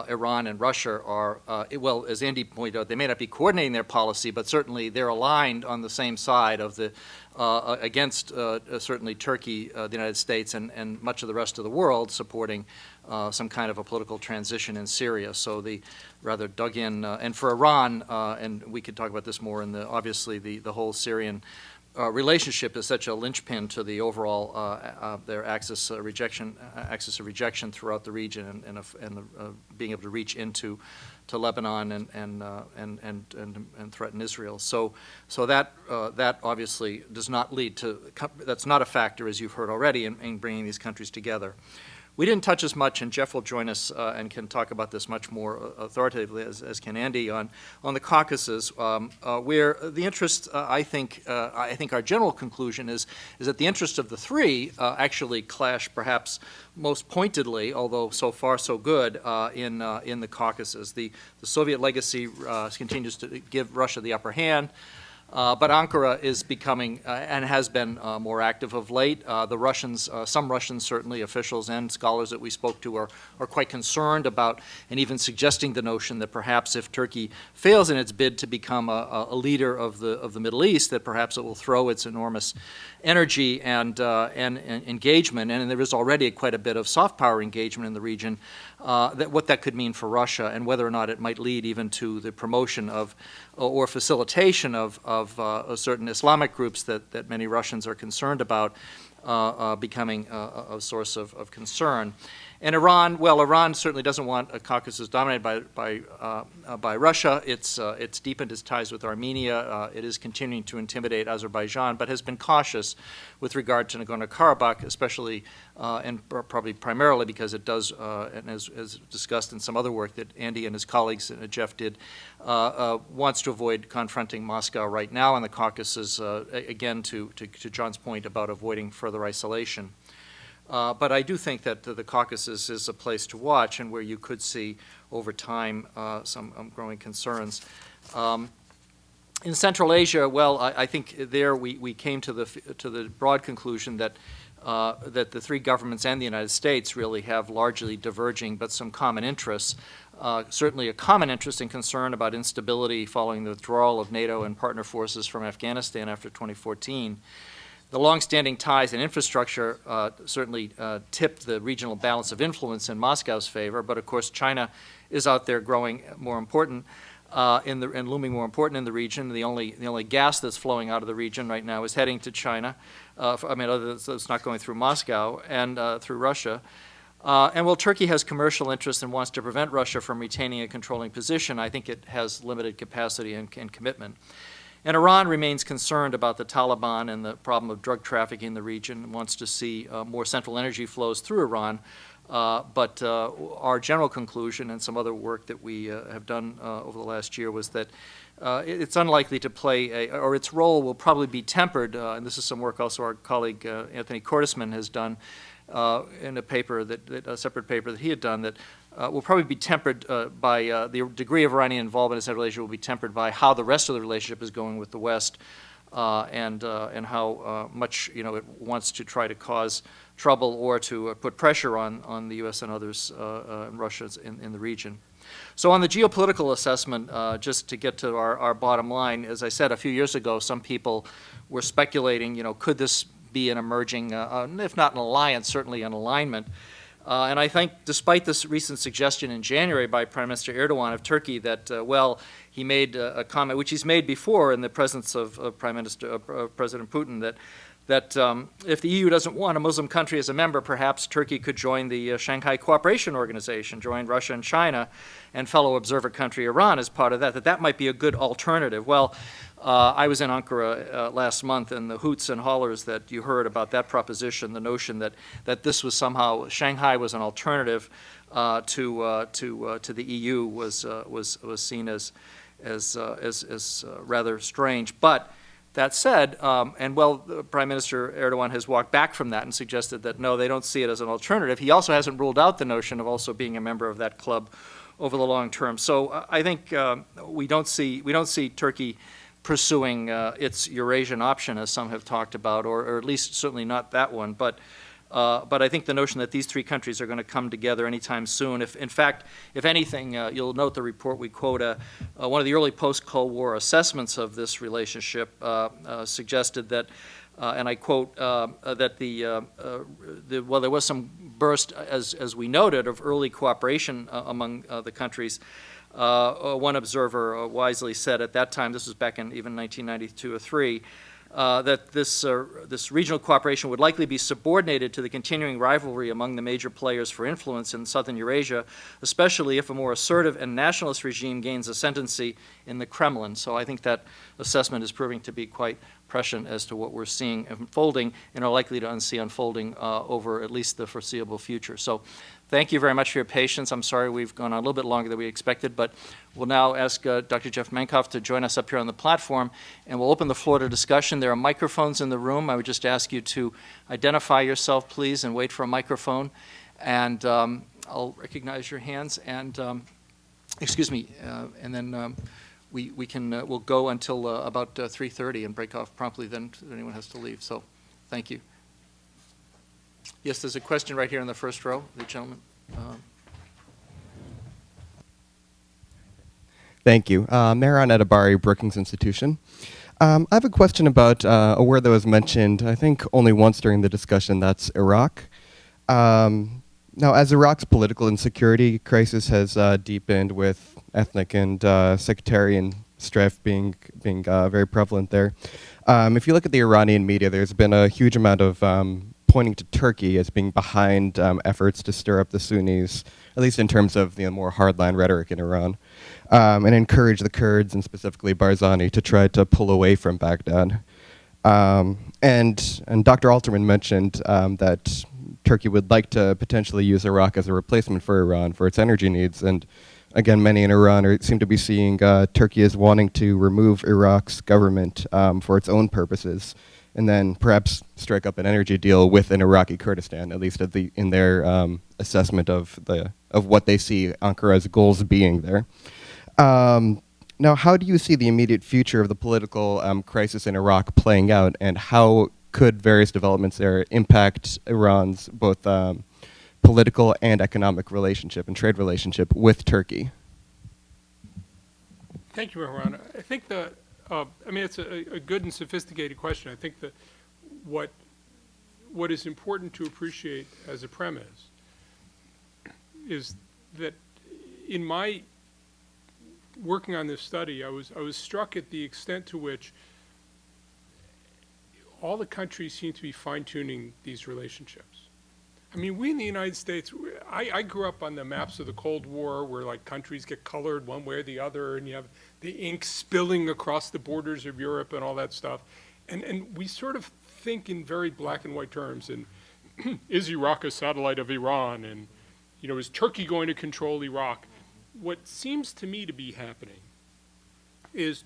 Iran and Russia are, well, as Andy pointed out, they may not be coordinating their policy, but certainly they're aligned on the same side of the, against certainly Turkey, the United States, and much of the rest of the world supporting some kind of a political transition in Syria. So the rather dug in, and for Iran, and we could talk about this more in obviously the whole Syrian relationship is such a linchpin to the overall their axis of rejection throughout the region, and being able to reach into Lebanon and threaten Israel. So that obviously does not lead to, that's not a factor, as you've heard already, in bringing these countries together. We didn't touch as much, and Jeff will join us and can talk about this much more authoritatively, as can Andy, on the Caucasus, where the interest, I think our general conclusion is that the interests of the three actually clash perhaps most pointedly, although so far so good, in the Caucasus. The Soviet legacy continues to give Russia the upper hand. But Ankara is becoming and has been more active of late. The Russians, some Russian certainly officials and scholars that we spoke to are quite concerned about and even suggesting the notion that perhaps if Turkey fails in its bid to become a leader of the Middle East, that perhaps it will throw its enormous energy and engagement, and there is already quite a bit of soft power engagement in the region, what that could mean for Russia and whether or not it might lead even to the promotion of or facilitation of certain Islamic groups that many Russians are concerned about becoming a source of concern. And Iran, well, Iran certainly doesn't want a Caucasus dominated by Russia. It's deepened its ties with Armenia. It is continuing to intimidate Azerbaijan, but has been cautious with regard to Nagorno-Karabakh, especially and probably primarily because it does, and as discussed in some other work that Andy and his colleagues, Jeff did, wants to avoid confronting Moscow right now in the Caucasus, again, to John's point about avoiding further isolation. But I do think that the Caucasus is a place to watch and where you could see over time some growing concerns. In Central Asia, well, I think there we came to the broad conclusion that the three governments and the United States really have largely diverging but some common interests. Certainly a common interest and concern about instability following the withdrawal of NATO and partner forces from Afghanistan after 2014. The longstanding ties and infrastructure certainly tipped the regional balance of influence in Moscow's favor, but of course China is out there growing more important and looming more important in the region. The only gas that's flowing out of the region right now is heading to China. It's not going through Moscow and through Russia. And while Turkey has commercial interests and wants to prevent Russia from retaining a controlling position, I think it has limited capacity and commitment. And Iran remains concerned about the Taliban and the problem of drug trafficking in the region and wants to see more central energy flows through Iran. But our general conclusion and some other work that we have done over the last year was that it's unlikely to play, or its role will probably be tempered, and this is some work also our colleague Anthony Cordesman has done in a paper, a separate paper that he had done, that will probably be tempered by the degree of Iranian involvement in Central Asia will be tempered by how the rest of the relationship is going with the West and how much it wants to try to cause trouble or to put pressure on the U.S. and others and Russia in the region. So on the geopolitical assessment, just to get to our bottom line, as I said a few years ago, some people were speculating, could this be an emerging, if not an alliance, certainly an alignment. And I think despite this recent suggestion in January by Prime Minister Erdogan of Turkey that, he made a comment, which he's made before in the presence of President Putin, that if the EU doesn't want a Muslim country as a member, perhaps Turkey could join the Shanghai Cooperation Organization, join Russia and China, and fellow observer country Iran as part of that might be a good alternative. Well, I was in Ankara last month, and the hoots and hollers that you heard about that proposition, the notion that this was somehow, Shanghai was an alternative to the EU was seen as rather strange. But that said, Prime Minister Erdogan has walked back from that and suggested that no, they don't see it as an alternative. He also hasn't ruled out the notion of also being a member of that club over the long term. So I think we don't see Turkey pursuing its Eurasian option, as some have talked about, or at least certainly not that one. But I think the notion that these three countries are going to come together anytime soon, in fact, if anything, you'll note the report we quote, one of the early post-Cold War assessments of this relationship suggested that, and I quote, that there was some burst, as we noted, of early cooperation among the countries. One observer wisely said at that time, this was back in even 1992 or 3, that this regional cooperation would likely be subordinated to the continuing rivalry among the major players for influence in southern Eurasia, especially if a more assertive and nationalist regime gains ascendancy in the Kremlin. So I think that assessment is proving to be quite prescient as to what we're seeing unfolding and are likely to see unfolding over at least the foreseeable future. So thank you very much for your patience. I'm sorry we've gone on a little bit longer than we expected, but we'll now ask Dr. Jeff Mankoff to join us up here on the platform, and we'll open the floor to discussion. There are microphones in the room. I would just ask you to identify yourself, please, and wait for a microphone. And I'll recognize your hands, and and then we'll go until about 3:30 and break off promptly then if anyone has to leave. So thank you. Yes, there's a question right here in the first row, the gentleman.
Thank you. Mehran Edabari, Brookings Institution. I have a question about a word that was mentioned, I think, only once during the discussion. That's Iraq. Now, as Iraq's political insecurity crisis has deepened with ethnic and sectarian strife being very prevalent there, if you look at the Iranian media, there's been a huge amount of pointing to Turkey as being behind efforts to stir up the Sunnis, at least in terms of the more hardline rhetoric in Iran, and encourage the Kurds, and specifically Barzani, to try to pull away from Baghdad. And Dr. Alterman mentioned that Turkey would like to potentially use Iraq as a replacement for Iran for its energy needs. And again, many in Iran seem to be seeing Turkey as wanting to remove Iraq's government for its own purposes, and then perhaps strike up an energy deal with an Iraqi Kurdistan, at least in their assessment of what they see Ankara's goals being there. Now, how do you see the immediate future of the political crisis in Iraq playing out, and how could various developments there impact Iran's both political and economic relationship and trade relationship with Turkey?
Thank you, Mehran. I think it's a good and sophisticated question. I think that what is important to appreciate as a premise is that in my working on this study, I was struck at the extent to which all the countries seem to be fine-tuning these relationships. I mean, we in the United States, I grew up on the maps of the Cold War where like countries get colored one way or the other, and you have the ink spilling across the borders of Europe and all that stuff. And we sort of think in very black and white terms. And is Iraq a satellite of Iran? And, is Turkey going to control Iraq? What seems to me to be happening is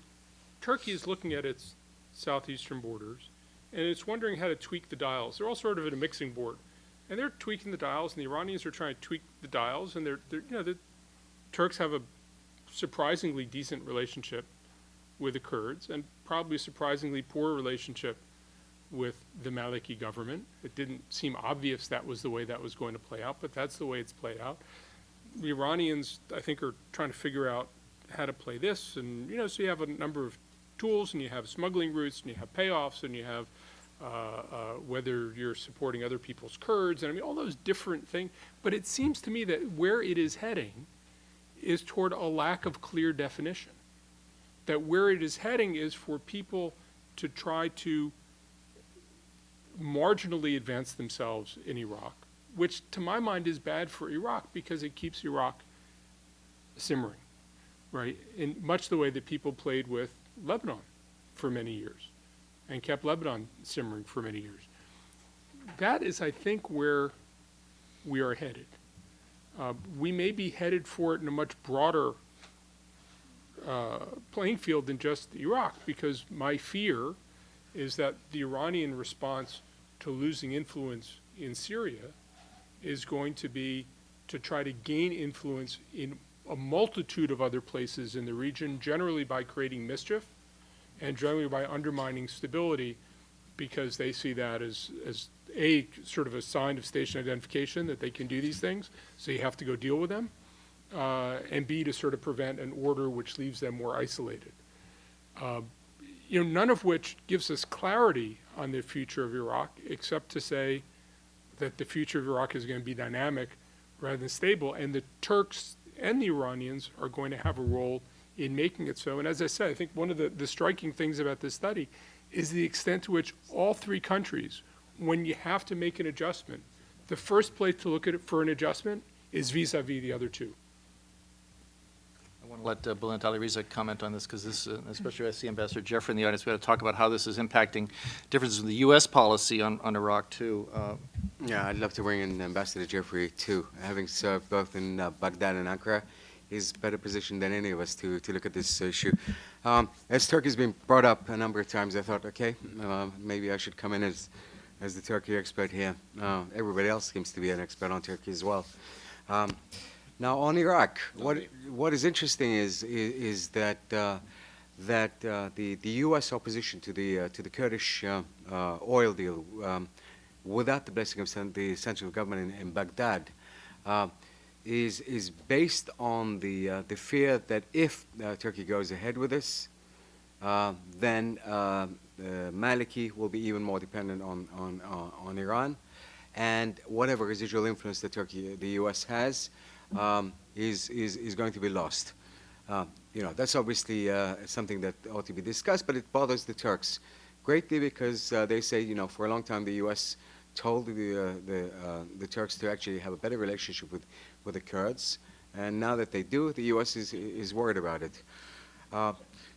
Turkey is looking at its southeastern borders, and it's wondering how to tweak the dials. They're all sort of at a mixing board. And they're tweaking the dials, and the Iranians are trying to tweak the dials, and the Turks have a surprisingly decent relationship with the Kurds, and probably a surprisingly poor relationship with the Maliki government. It didn't seem obvious that was the way that was going to play out, but that's the way it's played out. The Iranians, I think, are trying to figure out how to play this, and so you have a number of tools, and you have smuggling routes, and you have payoffs, and you have whether you're supporting other people's Kurds, and I mean all those different things. But it seems to me that where it is heading is toward a lack of clear definition. That where it is heading is for people to try to marginally advance themselves in Iraq, which to my mind is bad for Iraq because it keeps Iraq simmering, right? In much the way that people played with Lebanon for many years and kept Lebanon simmering for many years. That is, I think, where we are headed. We may be headed for it in a much broader playing field than just Iraq, because my fear is that the Iranian response to losing influence in Syria is going to be to try to gain influence in a multitude of other places in the region, generally by creating mischief and generally by undermining stability, because they see that as a sort of a sign of station identification that they can do these things, so you have to go deal with them, and B, to sort of prevent an order which leaves them more isolated. None of which gives us clarity on the future of Iraq, except to say that the future of Iraq is going to be dynamic rather than stable, and the Turks and the Iranians are going to have a role in making it so. And as I said, I think one of the striking things about this study is the extent to which all three countries, when you have to make an adjustment, the first place to look at it for an adjustment is vis-a-vis the other two.
I want to let Bulent Aliriza comment on this, because this, especially I see Ambassador Jeffrey in the audience, we had to talk about how this is impacting differences in the U.S. policy on Iraq, too.
Yeah, I'd love to bring in Ambassador Jeffrey, too. Having served both in Baghdad and Ankara, he's better positioned than any of us to look at this issue. As Turkey's been brought up a number of times, I thought, okay, maybe I should come in as the Turkey expert here. Everybody else seems to be an expert on Turkey as well. Now on Iraq,
Jon B.
what is interesting is that the U.S. opposition to the Kurdish oil deal, without the blessing of the central government in Baghdad, is based on the fear that if Turkey goes ahead with this, then Maliki will be even more dependent on Iran, and whatever residual influence that the U.S. has, is going to be lost. That's obviously something that ought to be discussed, but it bothers the Turks greatly because they say, for a long time the U.S. told the Turks to actually have a better relationship with the Kurds, and now that they do, the U.S. is worried about it.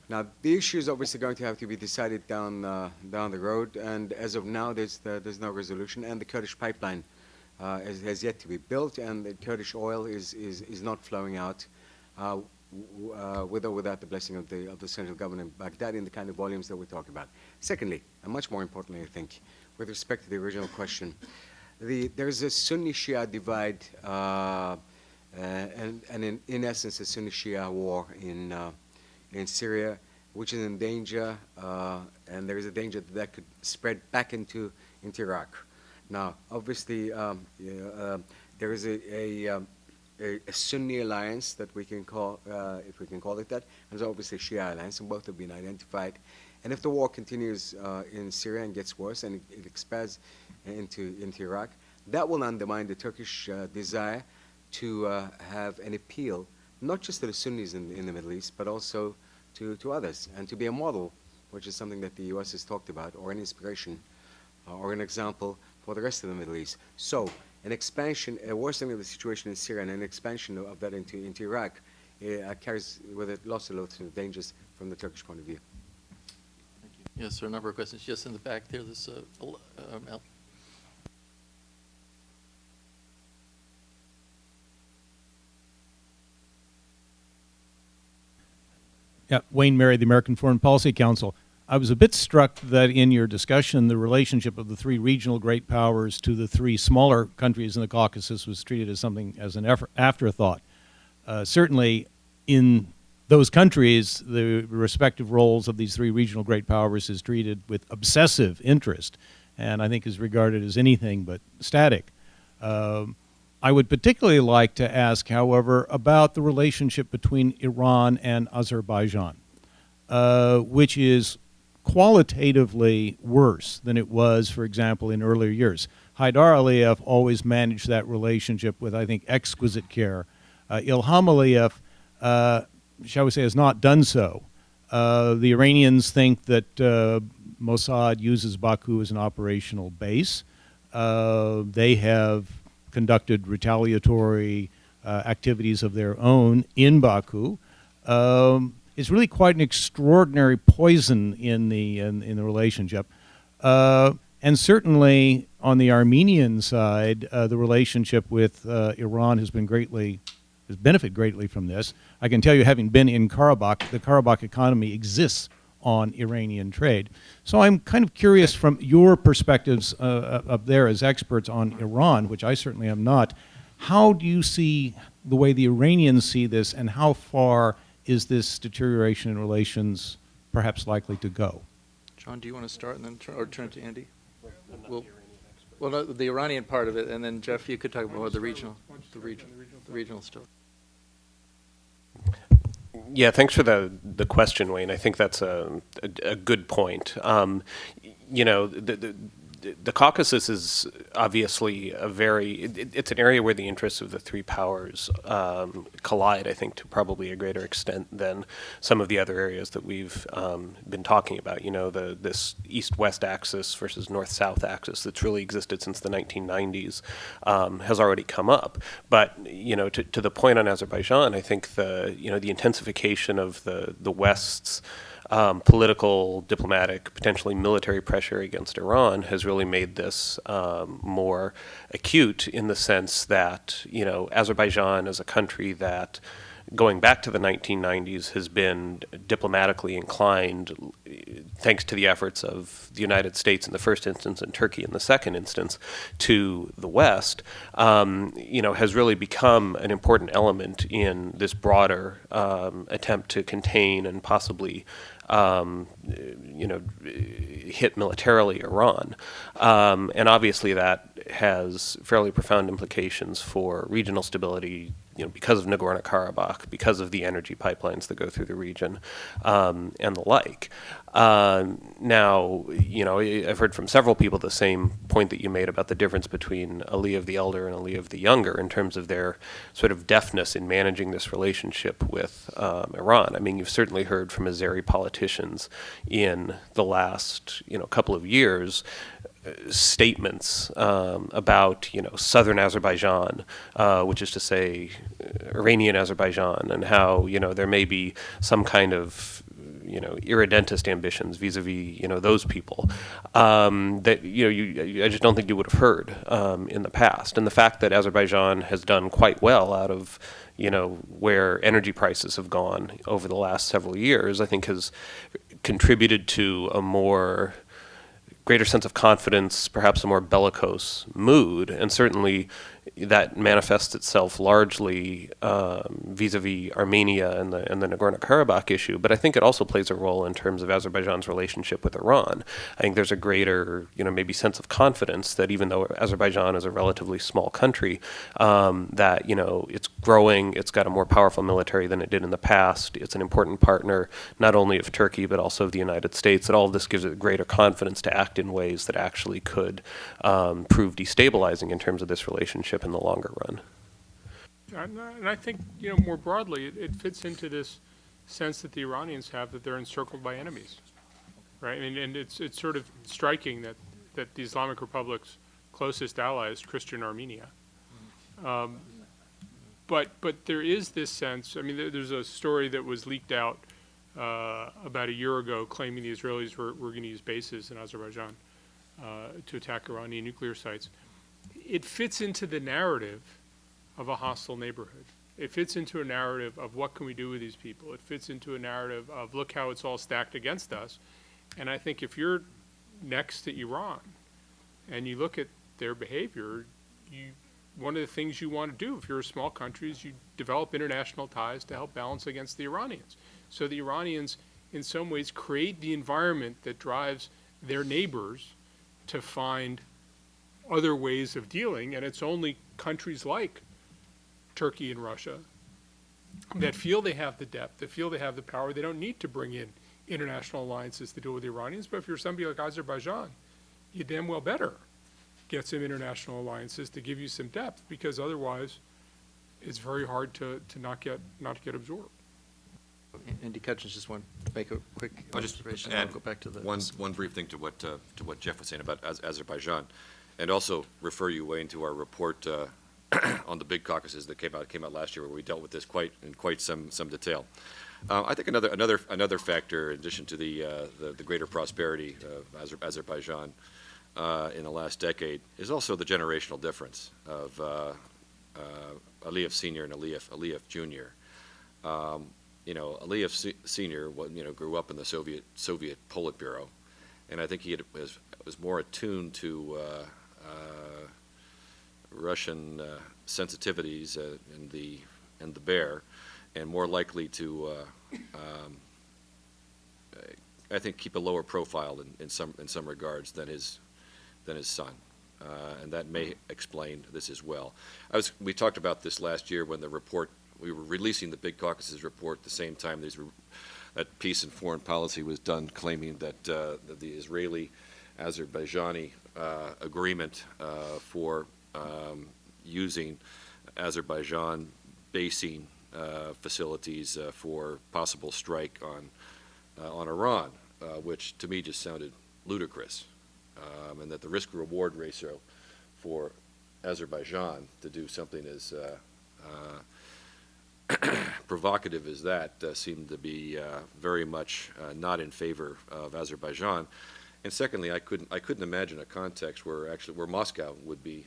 Now, the issue is obviously going to have to be decided down the road, and as of now, there's no resolution, and the Kurdish pipeline has yet to be built, and the Kurdish oil is not flowing out with or without the blessing of the central government in Baghdad in the kind of volumes that we're talking about. Secondly, and much more importantly, I think, with respect to the original question, there's a Sunni-Shia divide, and in essence, a Sunni-Shia war in Syria, which is in danger, and there is a danger that could spread back into Iraq. Now, obviously, there is a Sunni alliance that we can call, if we can call it that, and there's obviously a Shia alliance, and both have been identified. And if the war continues in Syria and gets worse and it expands into Iraq, that will undermine the Turkish desire to have an appeal, not just to the Sunnis in the Middle East, but also to others, and to be a model, which is something that the U.S. has talked about, or an inspiration, or an example for the rest of the Middle East. So, an expansion, a worsening of the situation in Syria and an expansion of that into Iraq carries with it lots of dangers from the Turkish point of view.
Thank you. Yes, there are a number of questions. Yes, in the back there, this Al.
Yeah, Wayne Mary, the American Foreign Policy Council. I was a bit struck that in your discussion, the relationship of the three regional great powers to the three smaller countries in the Caucasus was treated as something as an afterthought. Certainly, in those countries, the respective roles of these three regional great powers is treated with obsessive interest, and I think is regarded as anything but static. I would particularly like to ask, however, about the relationship between Iran and Azerbaijan, which is qualitatively worse than it was, for example, in earlier years. Haidar Aliyev always managed that relationship with, I think, exquisite care. Ilham Aliyev, shall we say, has not done so. The Iranians think that Mossad uses Baku as an operational base. They have conducted retaliatory activities of their own in Baku. It's really quite an extraordinary poison in the relationship, and certainly on the Armenian side, the relationship with Iran has benefited greatly from this. I can tell you, having been in Karabakh, the Karabakh economy exists on Iranian trade. So I'm kind of curious from your perspectives up there as experts on Iran, which I certainly am not, how do you see the way the Iranians see this, and how far is this deterioration in relations perhaps likely to go?
John, do you want to start and then turn to Andy? Well, no, the Iranian part of it, and then Jeff, you could talk about the regional stuff.
Yeah, thanks for the question, Wayne. I think that's a good point. The Caucasus is obviously it's an area where the interests of the three powers collide, I think, to probably a greater extent than some of the other areas that we've been talking about. This east-west axis versus north-south axis that's really existed since the 1990s has already come up. But, to the point on Azerbaijan, I think the intensification of the West's political, diplomatic, potentially military pressure against Iran has really made this more acute in the sense that, Azerbaijan is a country that, going back to the 1990s, has been diplomatically inclined thanks to the efforts of the United States in the first instance and Turkey in the second instance, to the West, has really become an important element in this broader attempt to contain and possibly hit militarily Iran. And obviously that has fairly profound implications for regional stability, because of Nagorno-Karabakh, because of the energy pipelines that go through the region, and the like. Now, I've heard from several people the same point that you made about the difference between Aliyev the Elder and Aliyev the Younger in terms of their sort of deftness in managing this relationship with Iran. I mean, you've certainly heard from Azeri politicians in the last, couple of years statements about southern Azerbaijan, which is to say Iranian Azerbaijan, and how there may be some kind of irredentist ambitions vis-a-vis those people that I just don't think you would have heard in the past. And the fact that Azerbaijan has done quite well out of where energy prices have gone over the last several years, I think has contributed to a greater sense of confidence, perhaps a more bellicose mood, and certainly that manifests itself largely vis-a-vis Armenia and the Nagorno-Karabakh issue, but I think it also plays a role in terms of Azerbaijan's relationship with Iran. I think there's a greater, maybe sense of confidence that even though Azerbaijan is a relatively small country, that, it's growing, it's got a more powerful military than it did in the past, it's an important partner, not only of Turkey, but also of the United States, that all of this gives it greater confidence to act in ways that actually could prove destabilizing in terms of this relationship in the longer run.
And I think, more broadly, it fits into this sense that the Iranians have that they're encircled by enemies, right? And it's sort of striking that the Islamic Republic's closest ally is Christian Armenia. But there is this sense, there's a story that was leaked out about a year ago claiming the Israelis were going to use bases in Azerbaijan to attack Iranian nuclear sites. It fits into the narrative of a hostile neighborhood. It fits into a narrative of what can we do with these people. It fits into a narrative of look how it's all stacked against us. And I think if you're next to Iran and you look at their behavior, one of the things you want to do if you're a small country is you develop international ties to help balance against the Iranians. So the Iranians, in some ways, create the environment that drives their neighbors to find other ways of dealing, and it's only countries like Turkey and Russia that feel they have the depth, that feel they have the power. They don't need to bring in international alliances to deal with the Iranians, but if you're somebody like Azerbaijan, you damn well better get some international alliances to give you some depth, because otherwise it's very hard to not get absorbed.
Andy Kuchins just want to make a quick
I'll just
observation.
add
I'll go back to the
one brief thing to what Jeff was saying about Azerbaijan, and also refer you, Wayne, to our report on the big Caucasus that came out last year, where we dealt with this in quite some detail. I think another factor, in addition to the greater prosperity of Azerbaijan in the last decade, is also the generational difference of Aliyev Sr. and Aliyev Jr. Aliyev Sr. grew up in the Soviet Politburo, and I think he was more attuned to Russian sensitivities and the bear, and more likely to, I think, keep a lower profile in some regards than his son, and that may explain this as well. We talked about this last year when we were releasing the Big Caucasus report at the same time that Peace and Foreign Policy was done, claiming that the Israeli-Azerbaijani agreement for using Azerbaijan basing facilities for possible strike on Iran, which to me just sounded ludicrous, and that the risk-reward ratio for Azerbaijan to do something as provocative as that seemed to be very much not in favor of Azerbaijan. And secondly, I couldn't imagine a context where Moscow would be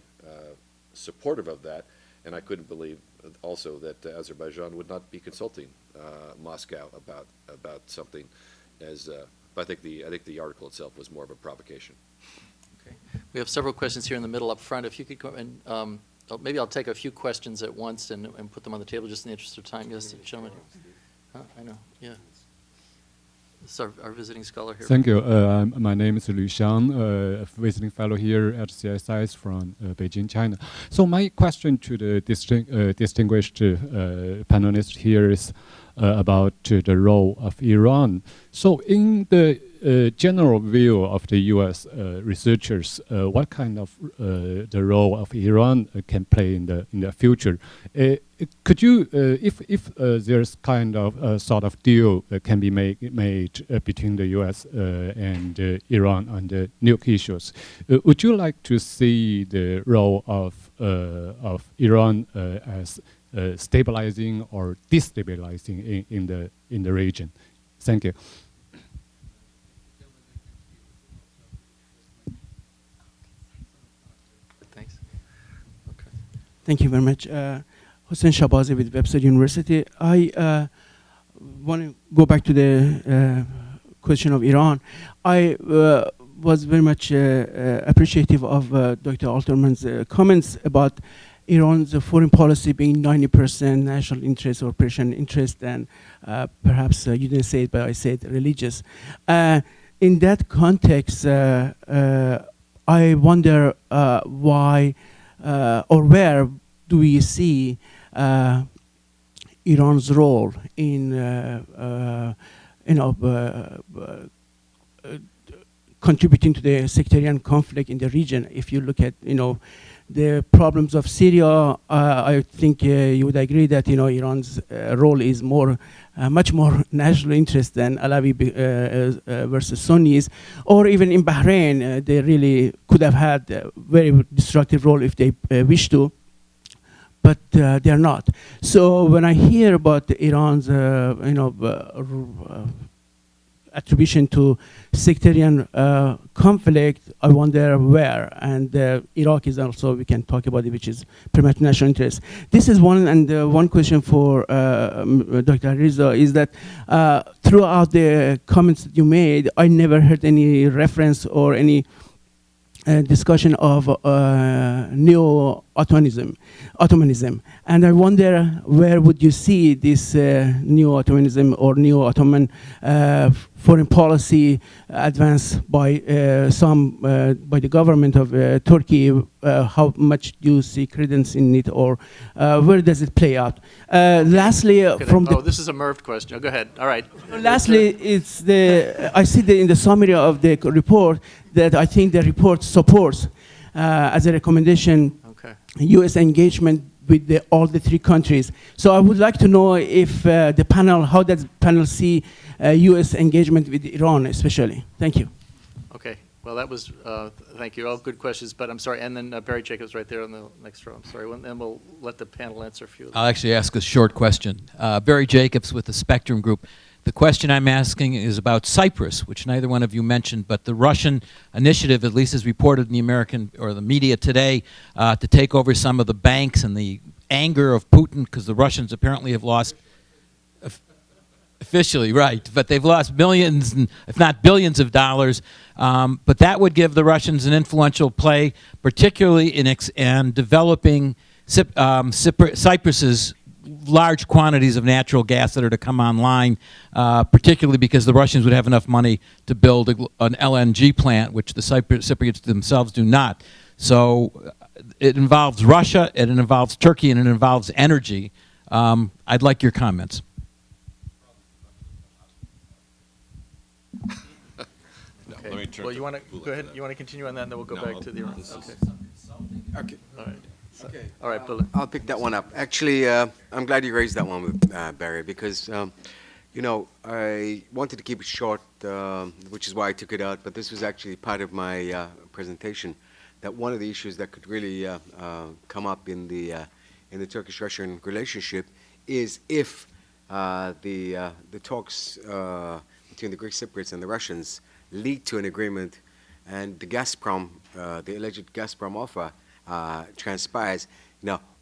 supportive of that, and I couldn't believe also that Azerbaijan would not be consulting Moscow about something as But I think the article itself was more of a provocation.
Okay. We have several questions here in the middle up front. If you could go and maybe I'll take a few questions at once and put them on the table just in the interest of time. Yes, gentlemen. I know. Yeah. This is our visiting scholar here.
Thank you. My name is Lu Xiang, a visiting fellow here at CSIS from Beijing, China. So my question to the distinguished panelist here is about the role of Iran. So in the general view of the U.S. Researchers, what kind of the role of Iran can play in the future? Could you, if there's kind of a sort of deal that can be made between the U.S. and Iran on the nuke issues, would you like to see the role of Iran as stabilizing or destabilizing in the region? Thank you.
Thanks. Okay.
Thank you very much. Hossein Shabazi with Webster University. I want to go back to the question of Iran. I was very much appreciative of Dr. Alterman's comments about Iran's foreign policy being 90% national interest or Persian interest, and perhaps you didn't say it, but I said religious. In that context, I wonder why or where do we see Iran's role in contributing to the sectarian conflict in the region. If you look at the problems of Syria, I think you would agree that Iran's role is much more national interest than Alawi versus Sunnis, or even in Bahrain, they really could have had a very destructive role if they wished to, but they are not. So when I hear about Iran's attribution to sectarian conflict, I wonder where. And Iraq is also, we can talk about it, which is pretty much national interest. This is one, and one question for Dr. Aliriza is that throughout the comments that you made, I never heard any reference or any discussion of neo-Ottomanism. And I wonder where would you see this neo-Ottomanism or neo-Ottoman foreign policy advanced by by the government of Turkey? How much do you see credence in it, or where does it play out? Lastly,
this is a Merv question. Oh, go ahead. All right.
Lastly, it's I see in the summary of the report that I think the report supports as a recommendation U.S. engagement with all the three countries. So I would like to know if the panel, how does the panel see U.S. engagement with Iran especially? Thank you.
Okay. Well, that was, thank you. All good questions, but I'm sorry. And then Barry Jacobs right there on the next row. I'm sorry. And we'll let the panel answer a few.
I'll actually ask a short question. Barry Jacobs with the Spectrum Group. The question I'm asking is about Cyprus, which neither one of you mentioned, but the Russian initiative, at least as reported in the American or the media today, to take over some of the banks, and the anger of Putin, because the Russians apparently have lost, officially, right, but they've lost millions, if not billions of dollars. But that would give the Russians an influential play, particularly in developing Cyprus's large quantities of natural gas that are to come online, particularly because the Russians would have enough money to build an LNG plant, which the Cypriots themselves do not. So it involves Russia, it involves Turkey, and it involves energy. I'd like your comments.
Okay. Well, you want to go ahead? You want to continue on that, and then we'll go back to the Iran.
Okay.
All right.
Okay.
All right, Bulent.
I'll pick that one up. Actually, I'm glad you raised that one with Barry, because I wanted to keep it short, which is why I took it out. But this was actually part of my presentation. That one of the issues that could really come up in the Turkish-Russian relationship is if the talks between the Greek Cypriots and the Russians lead to an agreement, and the Gazprom, the alleged Gazprom offer, transpires.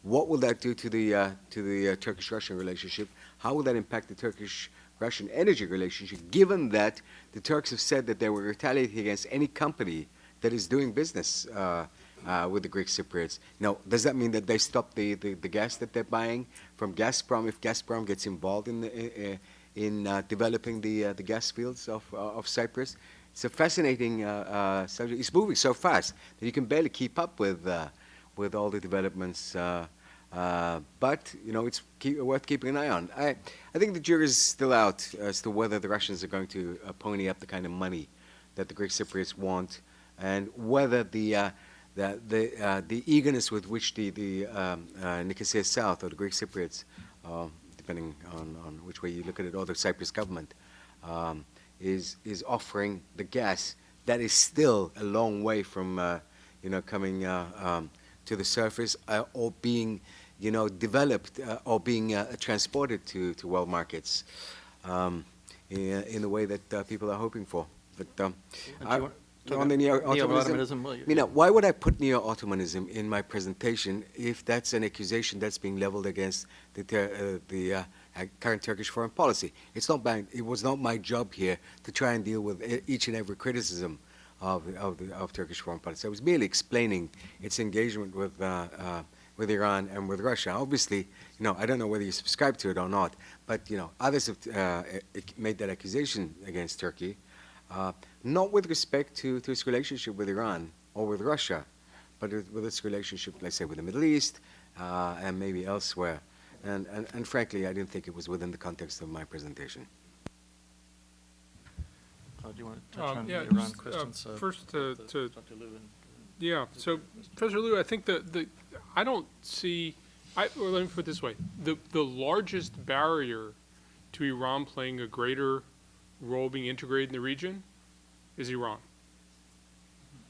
What will that do to the Turkish-Russian relationship? How will that impact the Turkish Russian energy relationship, given that the Turks have said that they will retaliate against any company that is doing business with the Greek Cypriots. Now, does that mean that they stop the gas that they're buying from Gazprom if Gazprom gets involved in developing the gas fields of Cyprus? It's a fascinating subject. It's moving so fast that you can barely keep up with all the developments. But it's worth keeping an eye on. I think the jury is still out as to whether the Russians are going to pony up the kind of money that the Greek Cypriots want, and whether the eagerness with which the Nicosia South or the Greek Cypriots, depending on which way you look at it, or the Cyprus government, is offering the gas that is still a long way from coming to the surface or being developed or being transported to world markets in the way that people are hoping for. But on the neo-Ottomanism, why would I put neo-Ottomanism in my presentation if that's an accusation that's being leveled against the current Turkish foreign policy? It was not my job here to try and deal with each and every criticism of Turkish foreign policy. I was merely explaining its engagement with Iran and with Russia. Obviously, I don't know whether you subscribe to it or not, but others have made that accusation against Turkey, not with respect to its relationship with Iran or with Russia, but with its relationship, let's say, with the Middle East and maybe elsewhere. And frankly, I didn't think it was within the context of my presentation.
Do you want to touch on
yeah,
the Iran
just,
questions?
first to
Dr. Liu and
yeah. So, Professor Liu, I think I don't see. Let me put it this way: the largest barrier to Iran playing a greater role being integrated in the region is Iran,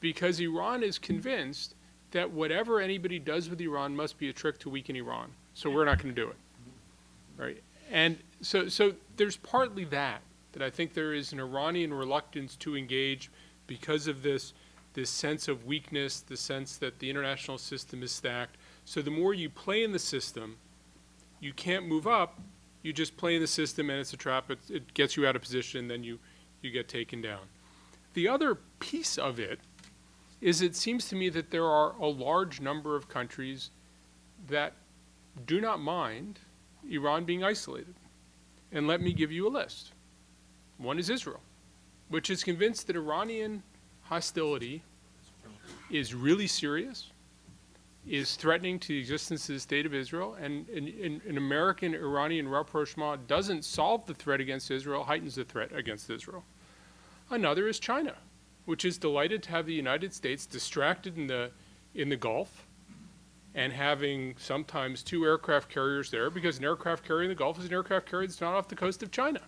because Iran is convinced that whatever anybody does with Iran must be a trick to weaken Iran. So we're not going to do it, right? And so there's partly that I think there is an Iranian reluctance to engage because of this sense of weakness, the sense that the international system is stacked. So the more you play in the system, you can't move up. You just play in the system, and it's a trap. It gets you out of position, then you get taken down. The other piece of it is it seems to me that there are a large number of countries that do not mind Iran being isolated. And let me give you a list. One is Israel, which is convinced that Iranian hostility is really serious, is threatening to the existence of the state of Israel, and an American-Iranian rapprochement doesn't solve the threat against Israel, heightens the threat against Israel. Another is China, which is delighted to have the United States distracted in the Gulf and having sometimes 2 aircraft carriers there, because an aircraft carrier in the Gulf is an aircraft carrier that's not off the coast of China.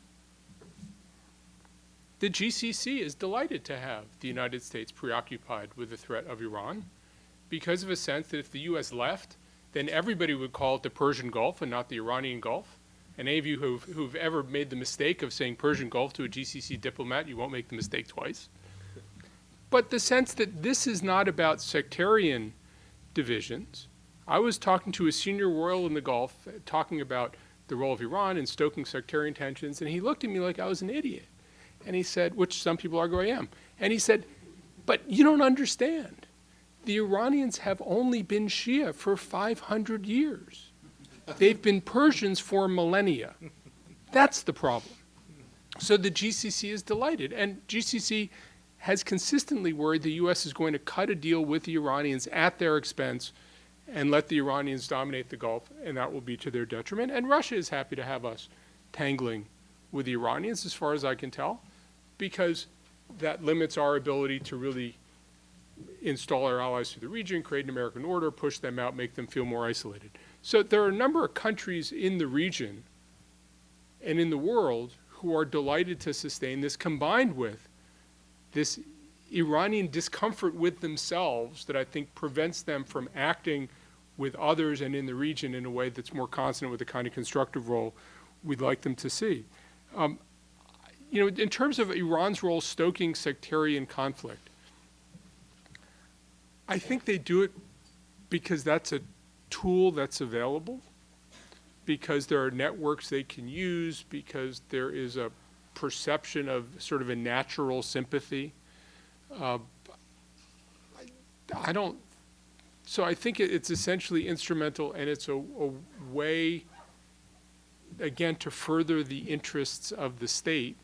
The GCC is delighted to have the United States preoccupied with the threat of Iran because of a sense that if the U.S. left, then everybody would call it the Persian Gulf and not the Iranian Gulf. And any of you who've ever made the mistake of saying Persian Gulf to a GCC diplomat, you won't make the mistake twice. But the sense that this is not about sectarian divisions. I was talking to a senior royal in the Gulf talking about the role of Iran in stoking sectarian tensions, and he looked at me like I was an idiot. And he said, which some people argue I am. And he said, but you don't understand. The Iranians have only been Shia for 500 years. They've been Persians for millennia. That's the problem. So the GCC is delighted. And GCC has consistently worried the U.S. is going to cut a deal with the Iranians at their expense and let the Iranians dominate the Gulf, and that will be to their detriment. And Russia is happy to have us tangling with the Iranians, as far as I can tell, because that limits our ability to really install our allies to the region, create an American order, push them out, make them feel more isolated. So there are a number of countries in the region and in the world who are delighted to sustain this, combined with this Iranian discomfort with themselves that I think prevents them from acting with others and in the region in a way that's more consonant with the kind of constructive role we'd like them to see. In terms of Iran's role stoking sectarian conflict, I think they do it because that's a tool that's available, because there are networks they can use, because there is a perception of sort of a natural sympathy. So I think it's essentially instrumental, and it's a way, again, to further the interests of the state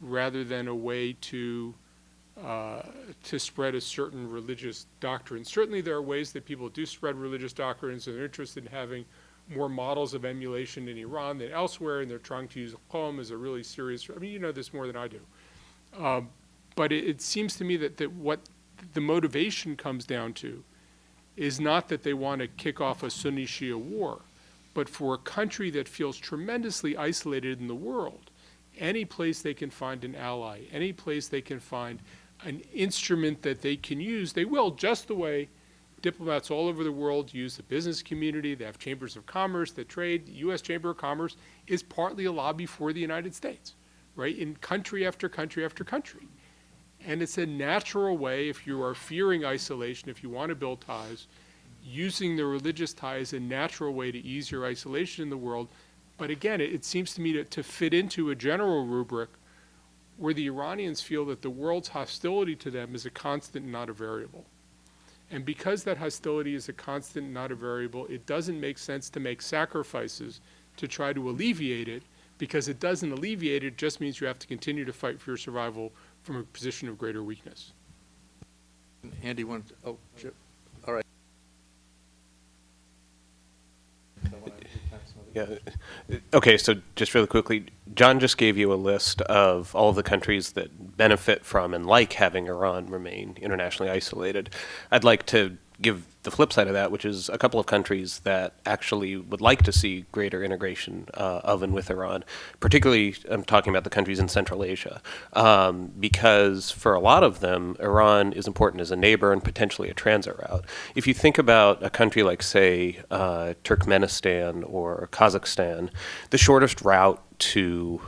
rather than a way to spread a certain religious doctrine. Certainly there are ways that people do spread religious doctrines, and they're interested in having more models of emulation in Iran than elsewhere, and they're trying to use Qom as a really serious, I mean, you know this more than I do. But it seems to me that what the motivation comes down to is not that they want to kick off a Sunni-Shia war, but for a country that feels tremendously isolated in the world, any place they can find an ally, any place they can find an instrument that they can use, they will, just the way diplomats all over the world use the business community. They have chambers of commerce that trade. The U.S. Chamber of Commerce is partly a lobby for the United States, right, in country after country after country. And it's a natural way, if you are fearing isolation, if you want to build ties, using the religious tie is a natural way to ease your isolation in the world. But again, it seems to me to fit into a general rubric where the Iranians feel that the world's hostility to them is a constant, not a variable. And because that hostility is a constant, not a variable, it doesn't make sense to make sacrifices to try to alleviate it, because it doesn't alleviate it, it just means you have to continue to fight for your survival from a position of greater weakness.
Andy, oh, Chip. All right.
Yeah. Okay, so just really quickly, John just gave you a list of all of the countries that benefit from and like having Iran remain internationally isolated. I'd like to give the flip side of that, which is a couple of countries that actually would like to see greater integration of and with Iran. Particularly, I'm talking about the countries in Central Asia, because for a lot of them, Iran is important as a neighbor and potentially a transit route. If you think about a country like, say, Turkmenistan or Kazakhstan, the shortest route to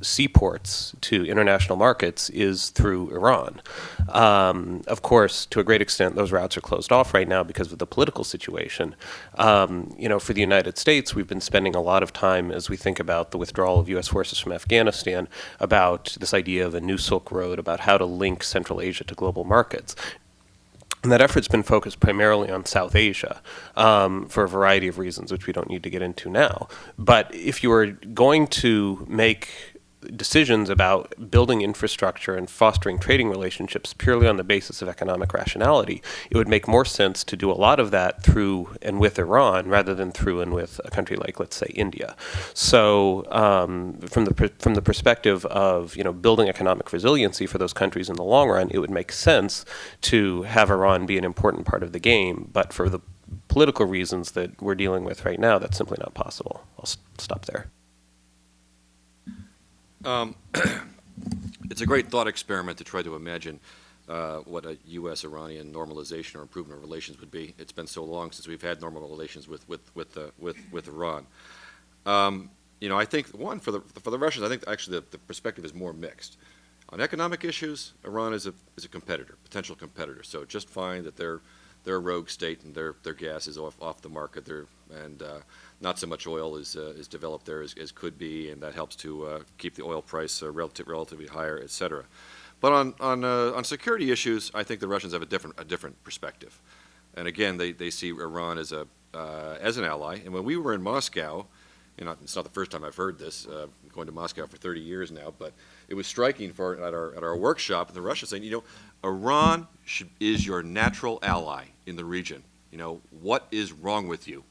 seaports, to international markets, is through Iran. Of course, to a great extent, those routes are closed off right now because of the political situation. You know, for the United States, we've been spending a lot of time, as we think about the withdrawal of U.S. forces from Afghanistan, about this idea of a new Silk Road, about how to link Central Asia to global markets. And that effort's been focused primarily on South Asia for a variety of reasons, which we don't need to get into now. But if you are going to make decisions about building infrastructure and fostering trading relationships purely on the basis of economic rationality, it would make more sense to do a lot of that through and with Iran rather than through and with a country like, let's say, India. So from the perspective of, you know, building economic resiliency for those countries in the long run, it would make sense to have Iran be an important part of the game. But for the political reasons that we're dealing with right now, that's simply not possible. I'll stop there.
It's a great thought experiment to try to imagine what a U.S.-Iranian normalization or improvement of relations would be. It's been so long since we've had normal relations with Iran. You know, I think for the Russians, I think actually the perspective is more mixed. On economic issues, Iran is a competitor, potential competitor. So just fine that they're a rogue state and their gas is off the market. Not so much oil is developed there as could be, and that helps to keep the oil price relatively higher, et cetera. But on security issues, I think the Russians have a different perspective. And again, they see Iran as an ally. And when we were in Moscow, it's not the first time I've heard this. I'm going to Moscow for 30 years now, but it was striking at our workshop, and the Russians saying, you know, Iran is your natural ally in the region. You know, what is wrong with you?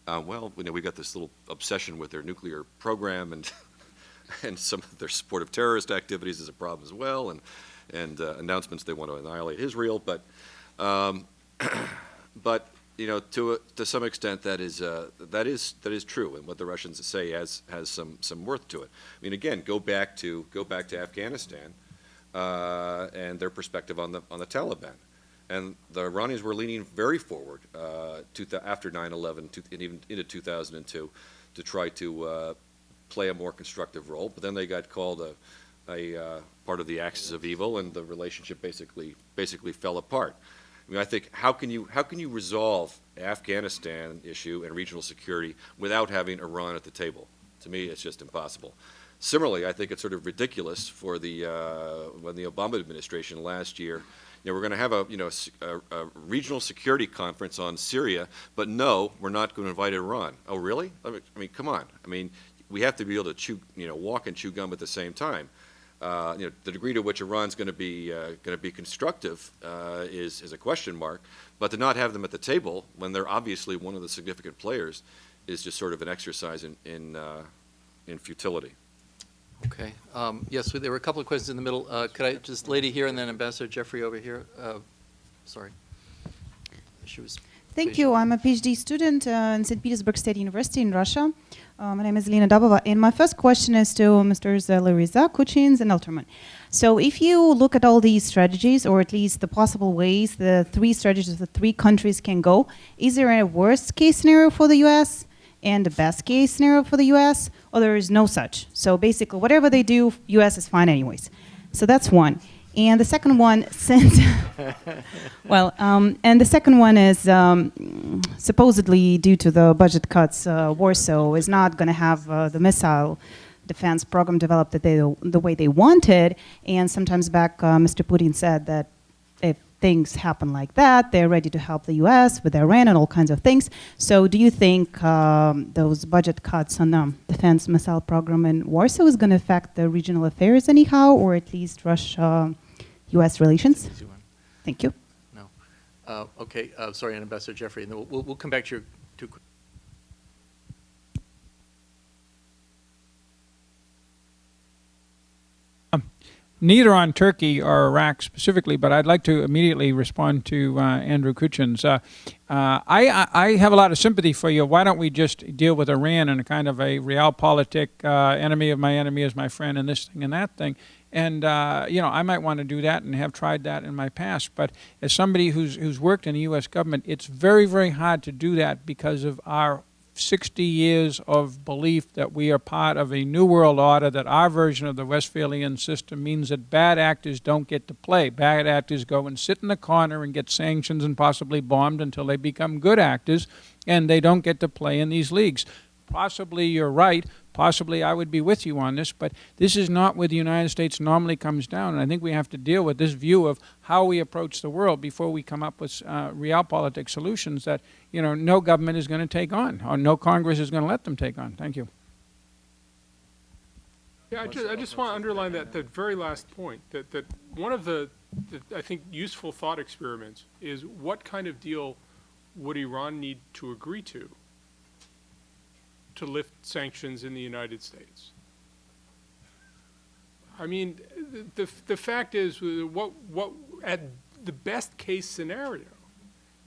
Well, you know, we got this little obsession with their nuclear program, and some of their support of terrorist activities is a problem as well, and announcements they want to annihilate Israel. But you know, to some extent, that is true, and what the Russians say has some worth to it. I mean, again, go back to Afghanistan and their perspective on the Taliban. And the Iranians were leaning very forward after 9/11 and even into 2002 to try to play a more constructive role. But then they got called a part of the axis of evil, and the relationship basically fell apart. I mean, I think how can you resolve Afghanistan issue and regional security without having Iran at the table? To me, it's just impossible. Similarly, I think it's sort of ridiculous for when the Obama administration last year, we're going to have a regional security conference on Syria, but no, we're not going to invite Iran. Oh, really? I mean, come on. I mean, we have to be able to walk and chew gum at the same time. The degree to which Iran's going to be constructive is a question mark, but to not have them at the table when they're obviously one of the significant players is just sort of an exercise in futility.
Okay. Yes, there were a couple of questions in the middle. Could I just, lady here and then Ambassador Jeffrey over here? Sorry. She was.
Thank you. I'm a PhD student in St. Petersburg State University in Russia. My name is Lena Dabova, and my first question is to Mr. Aliriza, Kuchins, and Alterman. So if you look at all these strategies, or at least the possible ways the three strategies of the three countries can go, is there a worst case scenario for the U.S. and the best case scenario for the U.S., or there is no such? So basically, whatever they do, U.S. is fine anyways. So that's one. And the second one, since, and the second one is supposedly due to the budget cuts, Warsaw is not going to have the missile defense program developed the way they wanted. And sometimes back, Mr. Putin said that if things happen like that, they're ready to help the U.S. with Iran and all kinds of things. So do you think those budget cuts on the defense missile program in Warsaw is going to affect the regional affairs anyhow, or at least Russia-U.S. relations? Thank you.
No. Okay. Sorry, and Ambassador Jeffrey, and then we'll come back to your two.
Neither on Turkey or Iraq specifically, but I'd like to immediately respond to Andrew Kuchins. I have a lot of sympathy for you. Why don't we just deal with Iran in a kind of a realpolitik, enemy of my enemy is my friend, and this thing and that thing. And I might want to do that and have tried that in my past. But as somebody who's worked in the U.S. government, it's very, very hard to do that because of our 60 years of belief that we are part of a new world order, that our version of the Westphalian system means that bad actors don't get to play. Bad actors go and sit in the corner and get sanctions and possibly bombed until they become good actors, and they don't get to play in these leagues. Possibly you're right. Possibly I would be with you on this, but this is not where the United States normally comes down. And I think we have to deal with this view of how we approach the world before we come up with realpolitik solutions that no government is going to take on, or no Congress is going to let them take on. Thank you.
Yeah, I just want to underline that very last point, that one of the I think useful thought experiments is what kind of deal would Iran need to agree to lift sanctions in the United States? I mean, the fact is, what at the best case scenario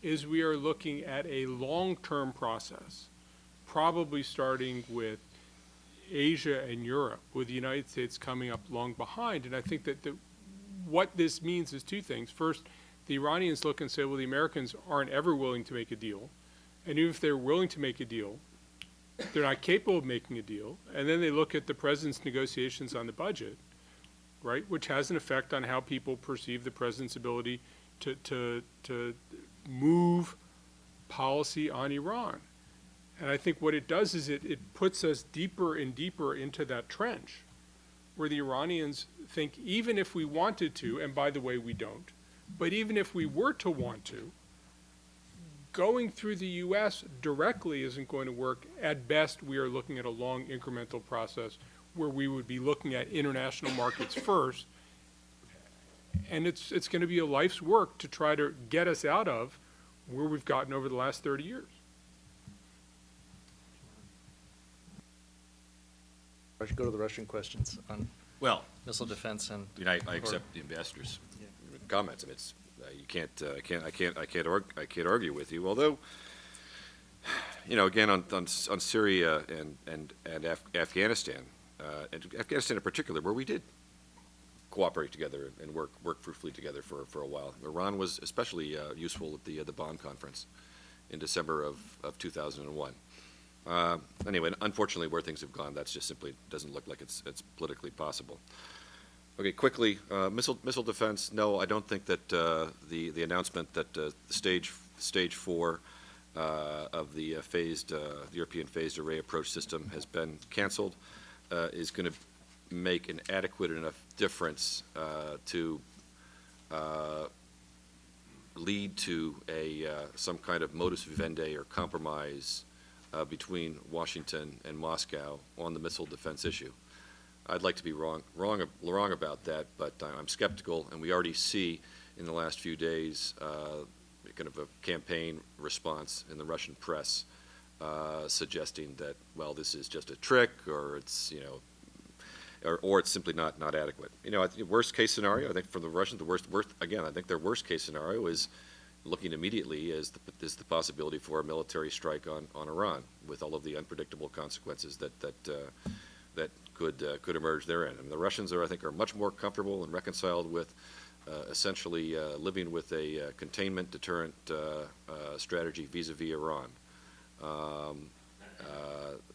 is we are looking at a long-term process, probably starting with Asia and Europe, with the United States coming up long behind. And I think that what this means is two things. First, the Iranians look and say, well, the Americans aren't ever willing to make a deal. And even if they're willing to make a deal, they're not capable of making a deal. And then they look at the president's negotiations on the budget, right, which has an effect on how people perceive the president's ability to move policy on Iran. And I think what it does is it puts us deeper and deeper into that trench where the Iranians think even if we wanted to, and by the way, we don't, but even if we were to want to, going through the U.S. directly isn't going to work. At best, we are looking at a long incremental process where we would be looking at international markets first. And it's going to be a life's work to try to get us out of where we've gotten over the last 30 years.
I should go to the Russian questions on missile defense and.
I accept the ambassador's comments. I mean, it's I can't argue with you. Although, again on Syria and Afghanistan, and Afghanistan in particular, where we did cooperate together and work fruitfully together for a while. Iran was especially useful at the Bonn conference in December of 2001. Anyway, unfortunately, where things have gone, that's just simply doesn't look like it's politically possible. Okay, quickly, missile defense. No, I don't think that the announcement that stage 4 of the European phased array approach system has been canceled is going to make an adequate enough difference to lead to some kind of modus vivendi or compromise between Washington and Moscow on the missile defense issue. I'd like to be wrong about that, but I'm skeptical, and we already see in the last few days kind of a campaign response in the Russian press suggesting that, well, this is just a trick, or it's, or it's simply not adequate. I think worst case scenario, I think for the Russians, I think their worst case scenario is looking immediately is the possibility for a military strike on Iran, with all of the unpredictable consequences that could emerge therein. I mean, the Russians I think are much more comfortable and reconciled with essentially living with a containment deterrent strategy vis-a-vis Iran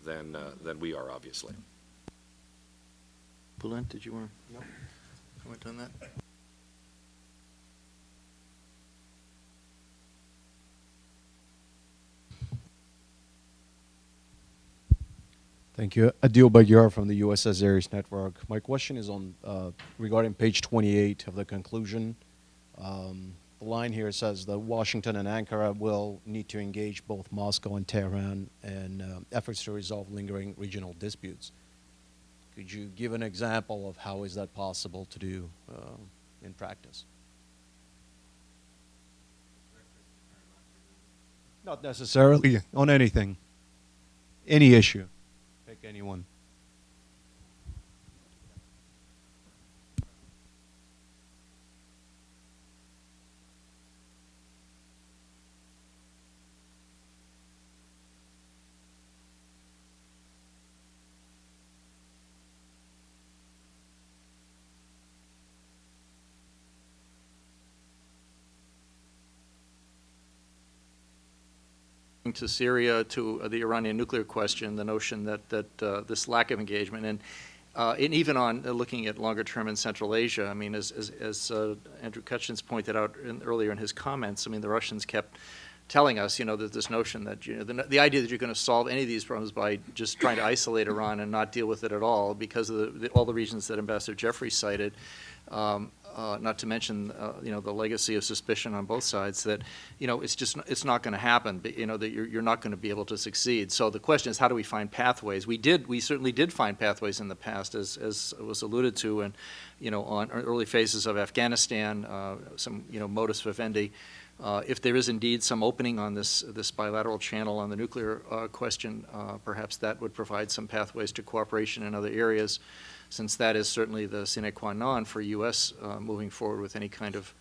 than we are, obviously.
Bulent, did you want to comment on that?
Thank you. Adil Bagyar from the USS Ares Network. My question is on regarding page 28 of the conclusion. The line here says that Washington and Ankara will need to engage both Moscow and Tehran in efforts to resolve lingering regional disputes. Could you give an example of how is that possible to do in practice? Not necessarily on anything, any issue. Pick anyone.
To Syria, to the Iranian nuclear question, the notion that this lack of engagement, and even on looking at longer term in Central Asia, I mean, as Andrew Kuchins pointed out earlier in his comments, I mean, the Russians kept telling us, that this notion that the idea that you're going to solve any of these problems by just trying to isolate Iran and not deal with it at all, because of all the reasons that Ambassador Jeffrey cited. Not to mention, the legacy of suspicion on both sides that, it's not going to happen, but, that you're not going to be able to succeed. So the question is, how do we find pathways? We certainly did find pathways in the past, as was alluded to, and, on early phases of Afghanistan, some, modus vivendi. If there is indeed some opening on this bilateral channel on the nuclear question, perhaps that would provide some pathways to cooperation in other areas, since that is certainly the sine qua non for U.S. Moving forward with any kind of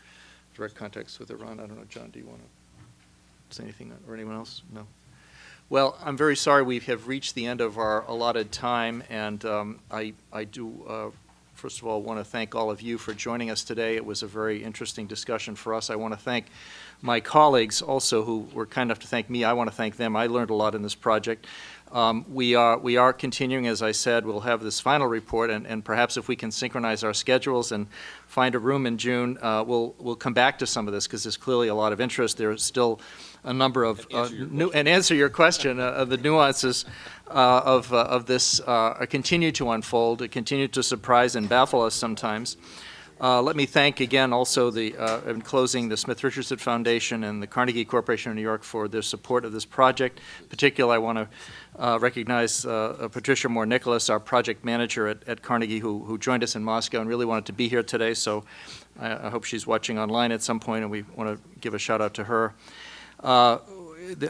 direct contacts with Iran. I don't know, John, do you want to say anything, or anyone else? No. Well, I'm very sorry we have reached the end of our allotted time, and I do, first of all, want to thank all of you for joining us today. It was a very interesting discussion for us. I want to thank my colleagues also who were kind enough to thank me. I want to thank them. I learned a lot in this project. We are continuing, as I said. We'll have this final report, and perhaps if we can synchronize our schedules and find a room in June, we'll come back to some of this, because there's clearly a lot of interest. There is still a number of answer your question. The nuances of this continue to unfold, continue to surprise and baffle us sometimes. Let me thank again also in closing, the Smith Richardson Foundation and the Carnegie Corporation of New York for their support of this project. In particular, I want to recognize Patricia Moore-Nicholas, our project manager at Carnegie, who joined us in Moscow and really wanted to be here today. So I hope she's watching online at some point, and we want to give a shout out to her.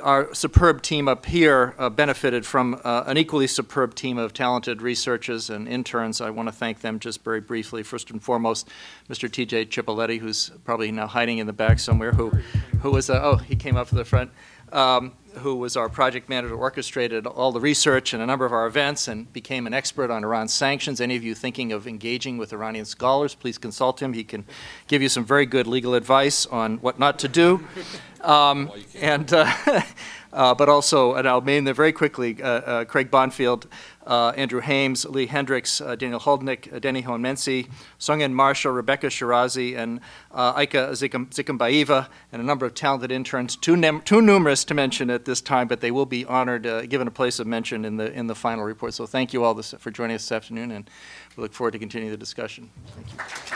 Our superb team up here benefited from an equally superb team of talented researchers and interns. I want to thank them just very briefly. First and foremost, Mr. T.J. Cipoletti, who's probably now hiding in the back somewhere, who was, he came up to the front, who was our project manager, orchestrated all the research and a number of our events, and became an expert on Iran sanctions. Any of you thinking of engaging with Iranian scholars, please consult him. He can give you some very good legal advice on what not to do. but also, and I'll name them very quickly, Craig Bonfield, Andrew Hames, Lee Hendricks, Daniel Holdnick, Denny Honmensi, Sungen Marshall, Rebecca Shirazi, and Aika Zikambaeva, and a number of talented interns, too numerous to mention at this time, but they will be honored, given a place of mention in the final report. So thank you all for joining us this afternoon, and we look forward to continuing the discussion. Thank you.